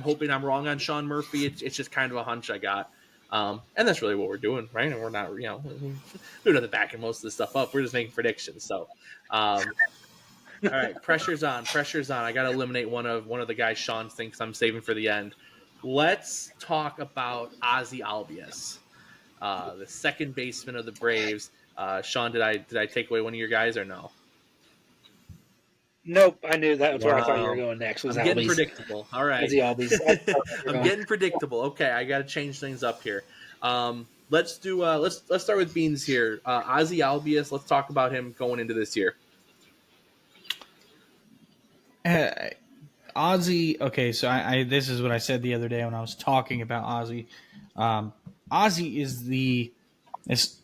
hoping I'm wrong on Sean Murphy. It's just kind of a hunch I got. And that's really what we're doing, right? And we're not, we're not backing most of this stuff up. We're just making predictions. So, all right, pressure's on. I got to eliminate one of the guys Sean thinks I'm saving for the end. Let's talk about Ozzy Albies. The second baseman of the Braves. Sean, did I take away one of your guys or no? Nope, I knew that was where I thought you were going next. I'm getting predictable. All right, I'm getting predictable. Okay, I got to change things up here. Let's start with Beans here. Ozzy Albies. Let's talk about him going into this year. Ozzy. Okay, so I this is what I said the other day when I was talking about Ozzy. Ozzy is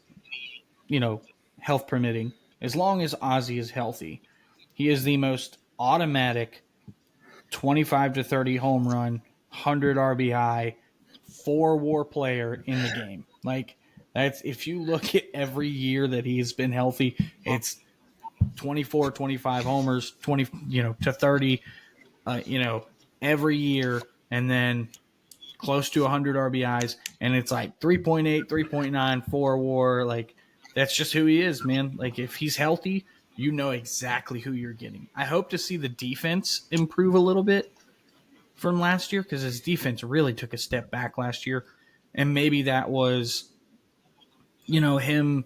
health permitting. As long as Ozzy is healthy, he is the most automatic 25 to 30 home run, 100 RBI, 4 WAR player in the game. Like, that's, if you look at every year that he's been healthy, it's 24, 25 homers, 20 to 30 every year, and then close to 100 RBIs, and it's like 3.8, 3.9, 4 WAR. Like, that's just who he is, man. Like, if he's healthy, you know exactly who you're getting. I hope to see the defense improve a little bit from last year because his defense really took a step back last year. And maybe that was, him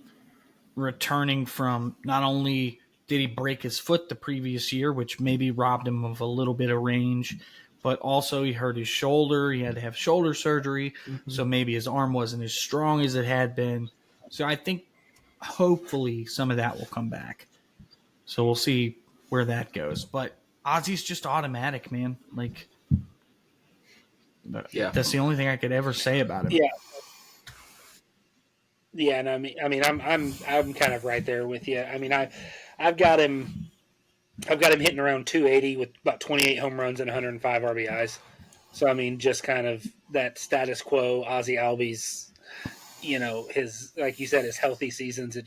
returning from not only did he break his foot the previous year, which maybe robbed him of a little bit of range, but also he hurt his shoulder. He had to have shoulder surgery, so maybe his arm wasn't as strong as it had been. So I think hopefully some of that will come back. So we'll see where that goes. But Ozzy's just automatic, man. Like, that's the only thing I could ever say about him. Yeah. Yeah, and I mean, I'm kind of right there with you. I mean, I've got him hitting around 280 with about 28 home runs and 105 RBIs. So I mean, just kind of that status quo, Ozzy Albies, his, like you said, his healthy seasons.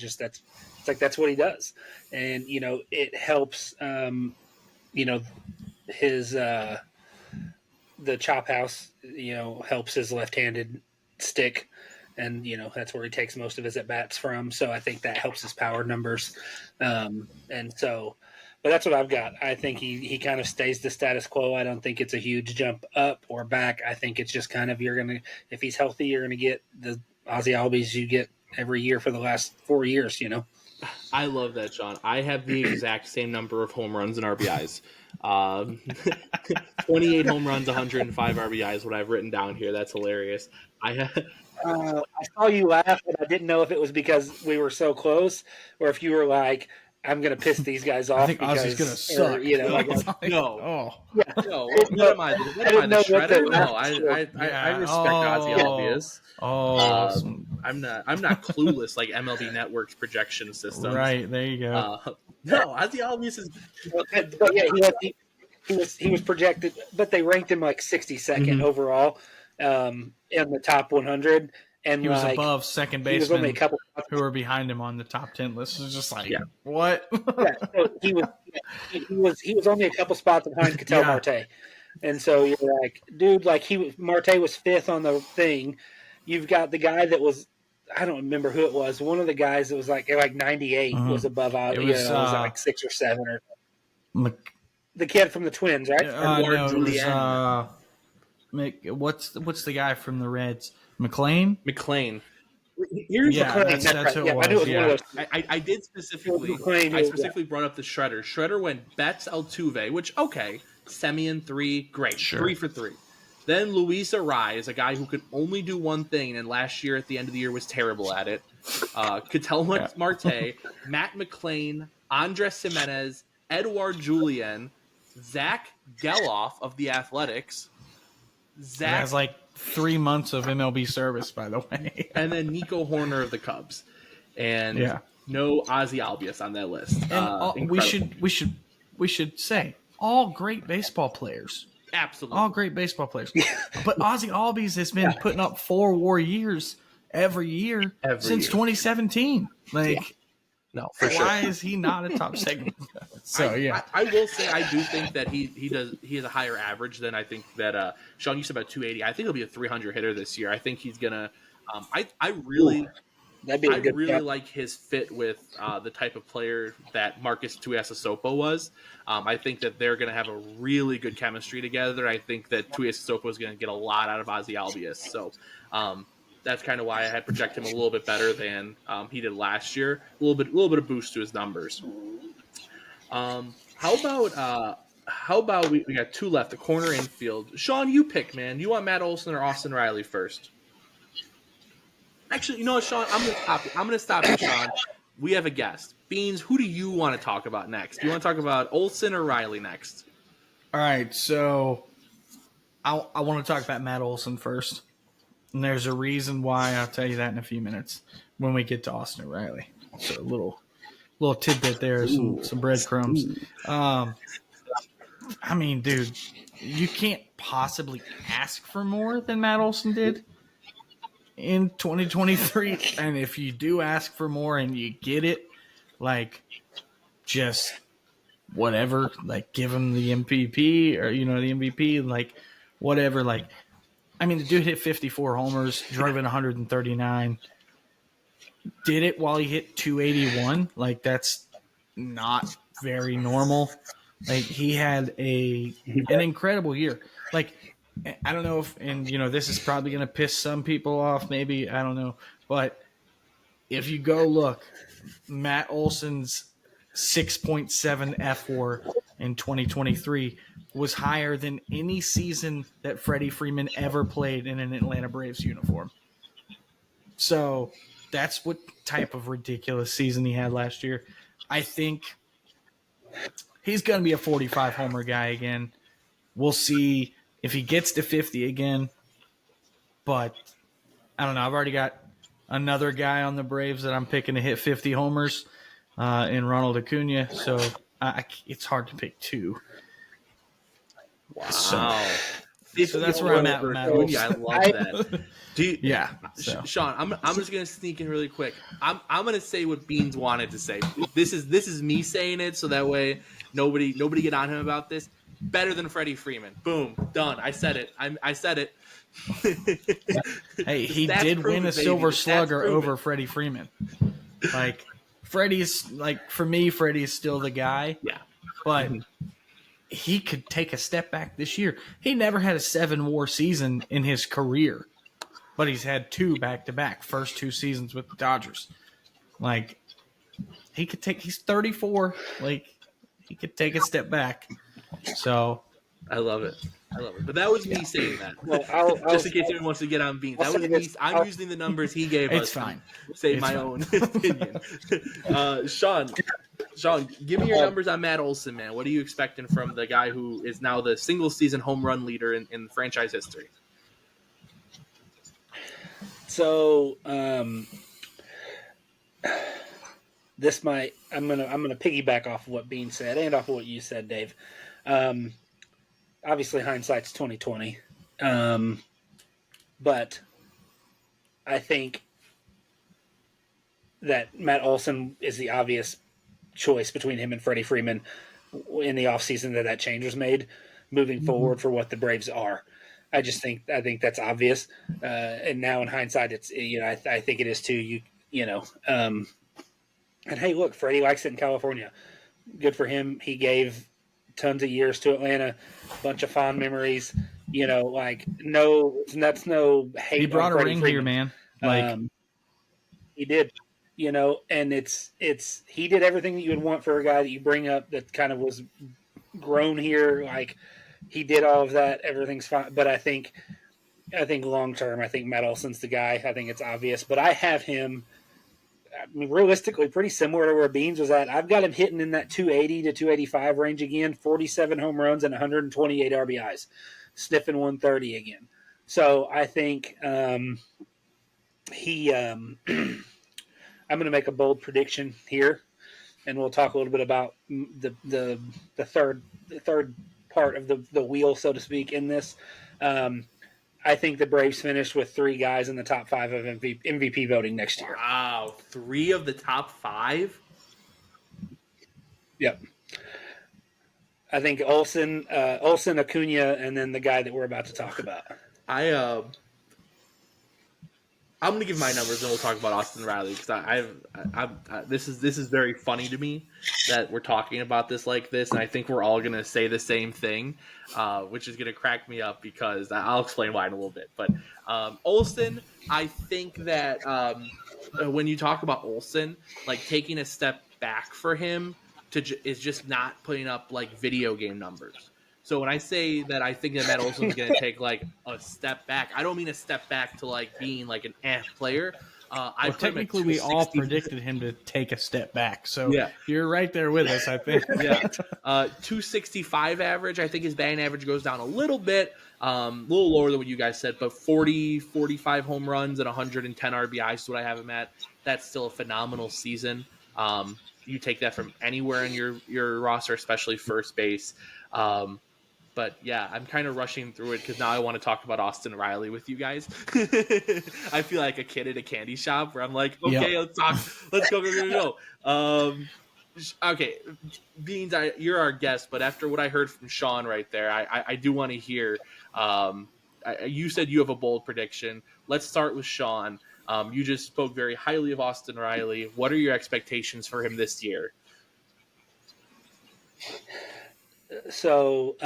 That's what he does, and it helps. His the chop house, helps his left-handed stick. And, that's where he takes most of his at-bats from. So I think that helps his power numbers. But that's what I've got. I think he kind of stays the status quo. I don't think it's a huge jump up or back. I think it's just kind of, if he's healthy, you're going to get the Ozzy Albies you get every year for the last 4 years, I love that, Sean. I have the exact same number of home runs and RBIs. 28 home runs, 105 RBIs, what I've written down here. That's hilarious. I saw you laugh, but I didn't know if it was because we were so close or if you were like, I'm going to piss these guys off. I think Ozzy's going to suck. No. What am I? The shredder? No, I respect Ozzy Albies. I'm not clueless like MLB Network's projection system. Right, there you go. No, Ozzy Albies is. But yeah, he was projected, but they ranked him like 62nd overall in the top 100. And he was above second baseman who were behind him on the top 10 list. It was just like, what? So he was only a couple spots behind Ketel Marte. And so you're like, dude, like Marte was fifth on the thing. You've got the guy that was, I don't remember who it was. One of the guys that was like 98 was above, it was like 6 or 7 or the kid from the Twins, right? What's the guy from the Reds? McLean. Here's that's who it was. I did specifically. I specifically brought up the Shredder. Shredder went Betts, Altuve, which Semien 3, great, sure. 3 for 3. Then Luis Arise, a guy who could only do one thing, and last year at the end of the year was terrible at it. Ketel Marte, Matt McLean, Andres Jimenez, Edouard Julien, Zach Geloff of the Athletics. Zach has like 3 months of MLB service, by the way. And then Nico Horner of the Cubs. And no Ozzy Albies on that list. And we should say all great baseball players. Absolutely. All great baseball players. But Ozzy Albies has been putting up 4 WAR years every year since 2017. No, for sure. Why is he not a top segment? I will say I do think that he has a higher average than I think that Sean, you said about 280. I think he'll be a 300 hitter this year. I think he's gonna. I really like his fit with the type of player that Marcus Tuiasosopo was. I think that they're going to have a really good chemistry together. I think that Tuiasosopo is going to get a lot out of Ozzy Albies. So that's kind of why I had projected him a little bit better than he did last year. A little bit of boost to his numbers. How about we got 2 left, the corner infield. Sean, you pick, man. You want Matt Olson or Austin Riley first? Actually, you know what, Sean? I'm going to stop you, Sean. We have a guest. Beans, who do you want to talk about next? Do you want to talk about Olson or Riley next? All right, so I want to talk about Matt Olson first. And there's a reason why. I'll tell you that in a few minutes when we get to Austin Riley. So a little tidbit there, some breadcrumbs. I mean, dude, you can't possibly ask for more than Matt Olson did in 2023. And if you do ask for more and you get it, just whatever, give him the MVP or, the MVP, whatever, I mean, the dude hit 54 homers, drove in 139, did it while he hit 281. not very normal. Like, he had an incredible year. Like, I don't know if, and this is probably going to piss some people off, maybe, I don't know. But if you go look, Matt Olson's 6.7 F4 in 2023 was higher than any season that Freddie Freeman ever played in an Atlanta Braves uniform. So that's what type of ridiculous season he had last year. I think he's going to be a 45 homer guy again. We'll see if he gets to 50 again. But I don't know. I've already got another guy on the Braves that I'm picking to hit 50 homers in Ronald Acuna. So it's hard to pick two. Wow. So that's where I'm at with Matt Olson. I love that. So. Sean, I'm just gonna sneak in really quick. I'm gonna say what Beans wanted to say. This is me saying it, so that way nobody get on him about this. Better than Freddie Freeman. Boom, done. I said it. I said it. Hey, he did win a Silver Slugger over Freddie Freeman. Like, Freddie's, like, for me, Freddie's still the guy. Yeah, but he could take a step back this year. He never had a 7-WAR season in his career, but he's had 2 back-to-back, first 2 seasons with the Dodgers. Like, he's 34. Like, he could take a step back. So I love it. But that was me saying that. Well, just in case anyone wants to get on Beans. That was me. I'm using the numbers he gave us. It's fine. Say my own opinion. Sean, give me your numbers on Matt Olson, man. What are you expecting from the guy who is now the single-season home run leader in franchise history? So, I'm gonna piggyback off of what Bean said and off of what you said, Dave. Obviously, hindsight's 20/20, but I think that Matt Olson is the obvious choice between him and Freddie Freeman in the offseason that change was made moving forward for what the Braves are. I think that's obvious, and now in hindsight, it's I think it is too. And hey, look, Freddie likes it in California. Good for him. He gave tons of years to Atlanta, bunch of fond memories. That's no hate. He brought a ring here, man. He did. And it's he did everything that you would want for a guy that you bring up that kind of was grown here. Like, he did all of that. Everything's fine. But I think long term, I think Matt Olson's the guy. I think it's obvious. But I have him, realistically, pretty similar to where Beans was at. I've got him hitting in that 280 to 285 range again, 47 home runs and 128 RBIs, sniffing 130 again. So I think I'm going to make a bold prediction here, and we'll talk a little bit about the third part of the wheel, so to speak, in this. I think the Braves finish with 3 guys in the top 5 of MVP voting next year. Wow, 3 of the top 5? Yep. I think Olson, Acuna, and then the guy that we're about to talk about. I'm going to give my numbers, and we'll talk about Austin Riley, because this is very funny to me that we're talking about this like this, and I think we're all going to say the same thing, which is going to crack me up, because I'll explain why in a little bit. But Olson, I think that when you talk about Olson, like, taking a step back for him is just not putting up, like, video game numbers. So when I say that I think that Matt Olson's going to take, like, a step back, I don't mean a step back to, like, being, like, an player. Technically, we all predicted him to take a step back. So You're right there with us, I think. 265 average. I think his batting average goes down a little bit, a little lower than what you guys said, but 45 home runs and 110 RBIs is what I have him at. That's still a phenomenal season. You take that from anywhere in your roster, especially first base. But yeah, I'm kind of rushing through it because now I want to talk about Austin Riley with you guys. I feel like a kid at a candy shop where I'm like, okay, let's talk. Let's go. Okay, Beans, you're our guest, but after what I heard from Sean right there, I do want to hear. You said you have a bold prediction. Let's start with Sean. You just spoke very highly of Austin Riley. What are your expectations for him this year? So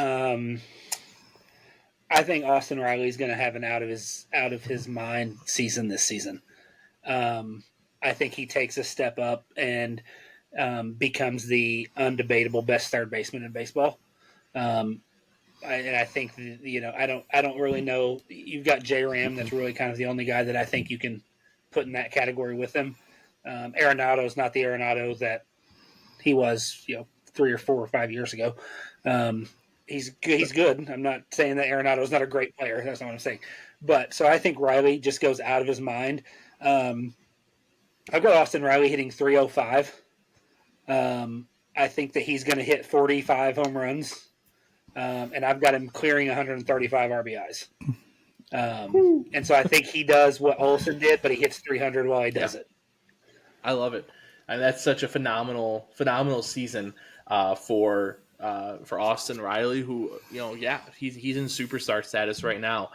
I think Austin Riley's going to have an out of his mind season this season. I think he takes a step up and becomes the undebatable best third baseman in baseball. And I think I don't really know. You've got J Ram, that's really kind of the only guy that I think you can put in that category with him. Arenado is not the Arenado that he was, 3 or 4 or 5 years ago. He's good. I'm not saying that Arenado is not a great player. That's not what I'm saying. But so I think Riley just goes out of his mind. I've got Austin Riley hitting 305. I think that he's going to hit 45 home runs. And I've got him clearing 135 RBIs. And so I think he does what Olsen did, but he hits 300 while he does it. I love it. And that's such a phenomenal season for Austin Riley, who, he's in superstar status right now.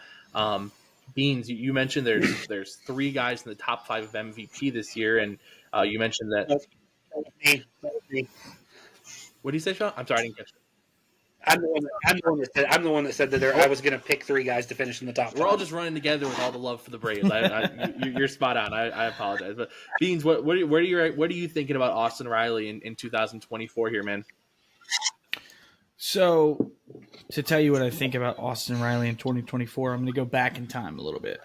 Beans, you mentioned there's 3 guys in the top 5 of MVP this year, and you mentioned that. That's me. What did you say, Sean? I'm sorry, I didn't catch it. I'm the one that said that I was going to pick 3 guys to finish in the top 5. We're all just running together with all the love for the Braves. You're spot on. I apologize, but Beans, what are you thinking about Austin Riley in 2024 here, man? So, to tell you what I think about Austin Riley in 2024, I'm going to go back in time a little bit.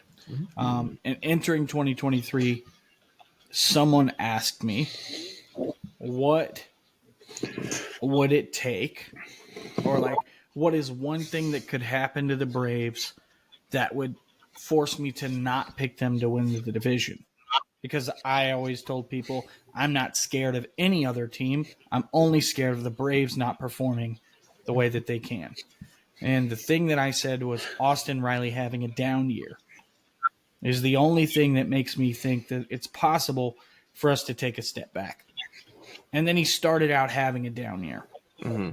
And entering 2023, someone asked me, what would it take, or like, what is one thing that could happen to the Braves that would force me to not pick them to win the division? Because I always told people I'm not scared of any other team. I'm only scared of the Braves not performing the way that they can. And the thing that I said was Austin Riley having a down year is the only thing that makes me think that it's possible for us to take a step back. And then he started out having a down year. Mm-hmm.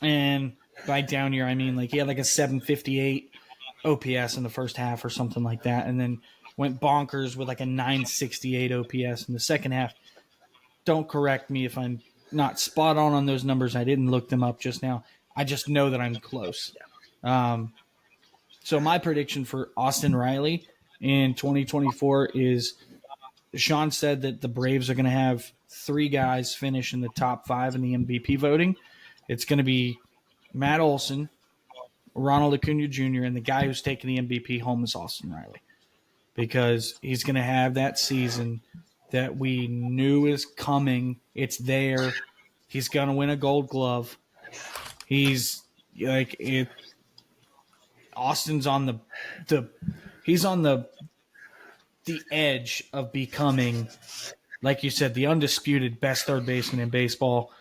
And by down year, I mean like he had like a 758 OPS in the first half or something like that, and then went bonkers with like a 968 OPS in the second half. Don't correct me if I'm not spot on those numbers. I didn't look them up just now. I just know that I'm close. So my prediction for Austin Riley in 2024 is Sean said that the Braves are going to have 3 guys finish in the top 5 in the MVP voting. It's going to be Matt Olson, Ronald Acuna Jr., and the guy who's taking the MVP home is Austin Riley, because he's going to have that season that we knew is coming. It's there. He's going to win a Gold Glove. He's like it. Austin's on the he's on the edge of becoming, like you said, the undisputed best third baseman in baseball.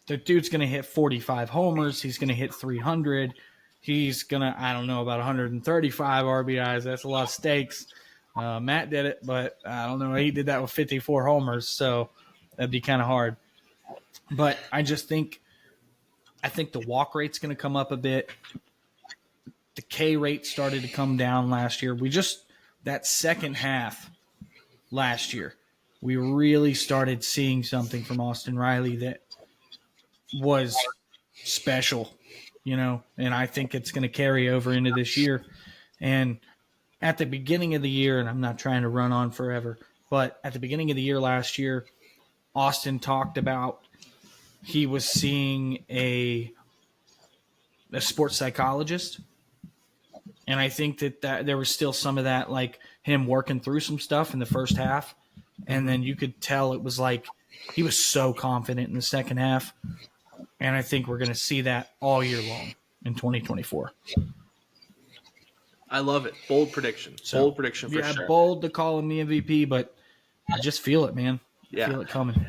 The dude's going to hit 45 homers. He's going to hit 300. He's going to, I don't know, about 135 RBIs. That's a lot of stakes. Matt did it, but I don't know. He did that with 54 homers, so that'd be kind of hard. But I think the walk rate's going to come up a bit. The K rate started to come down last year. That second half last year, we really started seeing something from Austin Riley that was special, and I think it's going to carry over into this year. And at the beginning of the year, and I'm not trying to run on forever, but at the beginning of the year last year, Austin talked about he was seeing a sports psychologist. And I think that there was still some of that, like him working through some stuff in the first half. And then you could tell it was like he was so confident in the second half. And I think we're going to see that all year long in 2024. I love it. Bold prediction. Bold prediction for sure. Yeah, bold to call him the MVP, but I just feel it, man. Yeah. I feel it coming.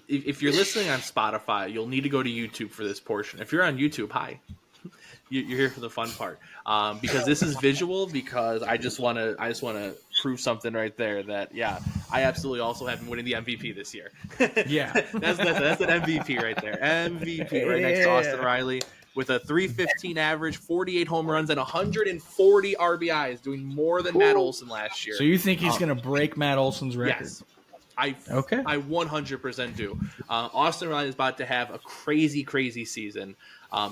If you're listening on Spotify, you'll need to go to YouTube for this portion. If you're on YouTube, hi. You're here for the fun part, because this is visual. Because I just want to prove something right there that I absolutely also have him winning the MVP this year. Yeah, that's an MVP right there. MVP right next to Austin Riley with a 315 average, 48 home runs, and 140 RBIs, doing more than Matt Olson last year. So you think he's going to break Matt Olson's record? Yes. I 100% do. Austin Riley is about to have a crazy season.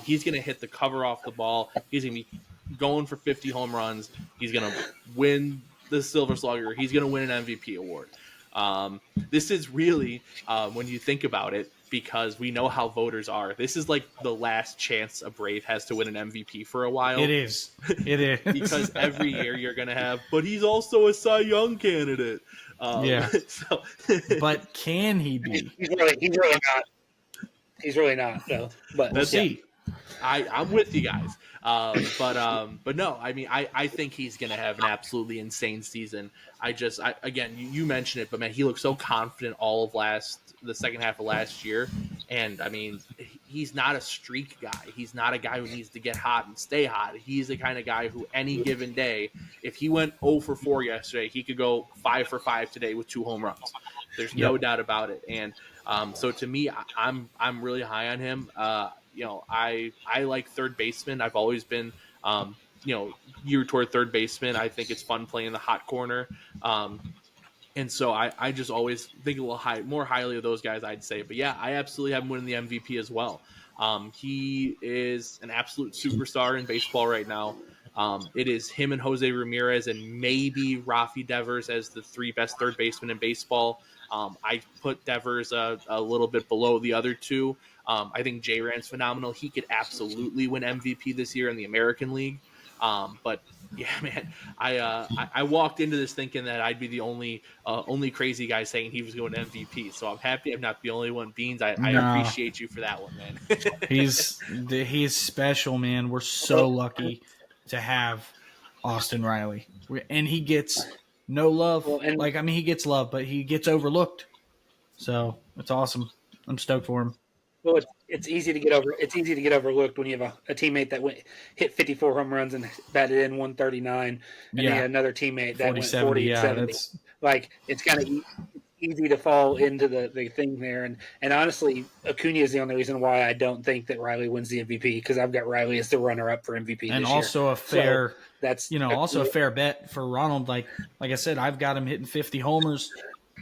He's going to hit the cover off the ball. He's going to be going for 50 home runs. He's going to win the Silver Slugger. He's going to win an MVP award. This is really, when you think about it, because we know how voters are, this is like the last chance a Brave has to win an MVP for a while. It is. Because every year you're going to have, but he's also a Cy Young candidate. But can he be? He's really not. He's really not, though. But we'll see. I'm with you guys. But no, I mean, I think he's going to have an absolutely insane season. Again, you mentioned it, but man, he looked so confident all of the second half of last year. And I mean, he's not a streak guy. He's not a guy who needs to get hot and stay hot. He's the kind of guy who any given day, if he went 0 for 4 yesterday, he could go 5 for 5 today with 2 home runs. There's no doubt about it. And so to me, I'm really high on him. I like third baseman. I've always been, geared toward third baseman. I think it's fun playing the hot corner. And so I just always think a little more highly of those guys, I'd say. But yeah, I absolutely have him winning the MVP as well. He is an absolute superstar in baseball right now. It is him and Jose Ramirez and maybe Rafi Devers as the 3 best third basemen in baseball. I put Devers a little bit below the other 2. I think J-Ran's phenomenal. He could absolutely win MVP this year in the American League. But yeah, man, I walked into this thinking that I'd be the only crazy guy saying he was going to MVP. So I'm happy I'm not the only one. Beans, I appreciate you for that one, man. He's special, man. We're so lucky to have Austin Riley, and he gets no love. He gets love, but he gets overlooked. So it's awesome. I'm stoked for him. Well, it's easy to get over. It's easy to get overlooked when you have a teammate that hit 54 home runs and batted in 139, and then another teammate that went 40 and 70. It's kind of easy to fall into the thing there. And honestly, Acuna is the only reason why I don't think that Riley wins the MVP, because I've got Riley as the runner-up for MVP and this year. Also a fair, so that's also a fair bet for Ronald. Like I said, I've got him hitting 50 homers.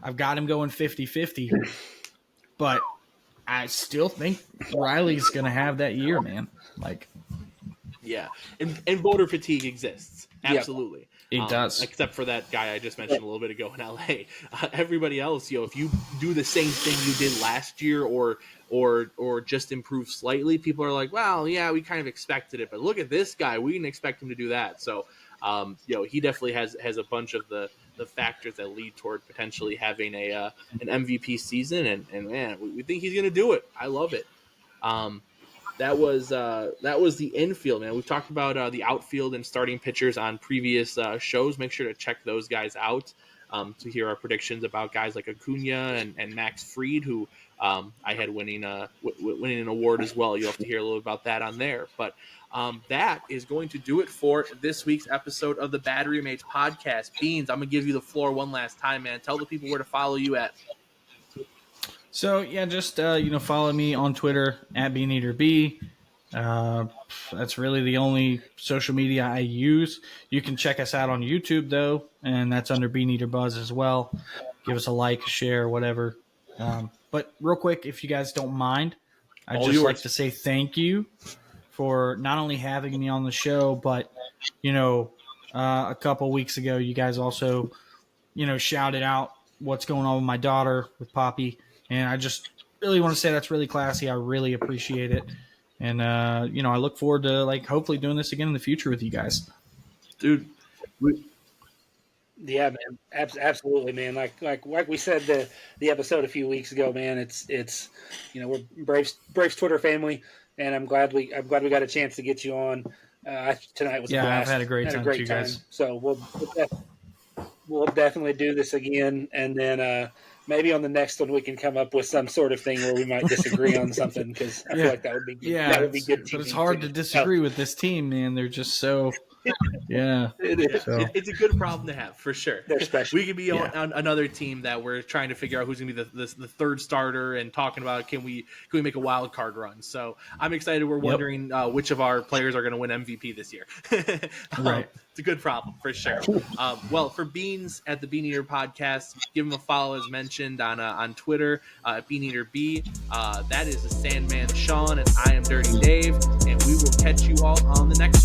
I've got him going 50-50, but I still think Riley's going to have that year, man. Yeah, and voter fatigue exists. Absolutely. It does. Except for that guy I just mentioned a little bit ago in LA. Everybody else, if you do the same thing you did last year or just improve slightly, people are like, well, yeah, we kind of expected it, but look at this guy. We didn't expect him to do that. So, he definitely has a bunch of the factors that lead toward potentially having an MVP season, and man, we think he's going to do it. I love it. That was the infield, man. We've talked about the outfield and starting pitchers on previous shows. Make sure to check those guys out to hear our predictions about guys like Acuna and Max Fried, who I had winning an award as well. You'll have to hear a little about that on there. But that is going to do it for this week's episode of the Battery Mates podcast. Beans, I'm going to give you the floor one last time, man. Tell the people where to follow you at. So, yeah, just, follow me on Twitter at BeaneaterB. That's really the only social media I use. You can check us out on YouTube, though, and that's under Beaneater Buzz as well. Give us a like, share, whatever. But real quick, if you guys don't mind, I'd just like to say thank you for not only having me on the show, but, a couple weeks ago, you guys also, shouted out what's going on with my daughter, with Poppy. And I just really want to say that's really classy. I really appreciate it. And, I look forward to, hopefully doing this again in the future with you guys. Dude. Yeah, man. Absolutely, man. Like we said the episode a few weeks ago, man, it's we're Braves Twitter family, and I'm glad we got a chance to get you on. Tonight was a blast. I've had a great time with you guys. So we'll definitely do this again, and then maybe on the next one we can come up with some sort of thing where we might disagree on something, because I feel like that would be good. But it's hard to disagree with this team, man. They're just so. Yeah, it is. So. It's a good problem to have, for sure. They're special. We could be on another team that we're trying to figure out who's going to be the third starter, and talking about can we make a wild card run. So I'm excited. We're wondering which of our players are going to win MVP this year. Right. It's a good problem for sure. Well, for Beans at the Beaneater Podcast, give him a follow as mentioned on Twitter at BeaneaterB. That is the Sandman Sean, and I am Dirty Dave, and we will catch you all on the next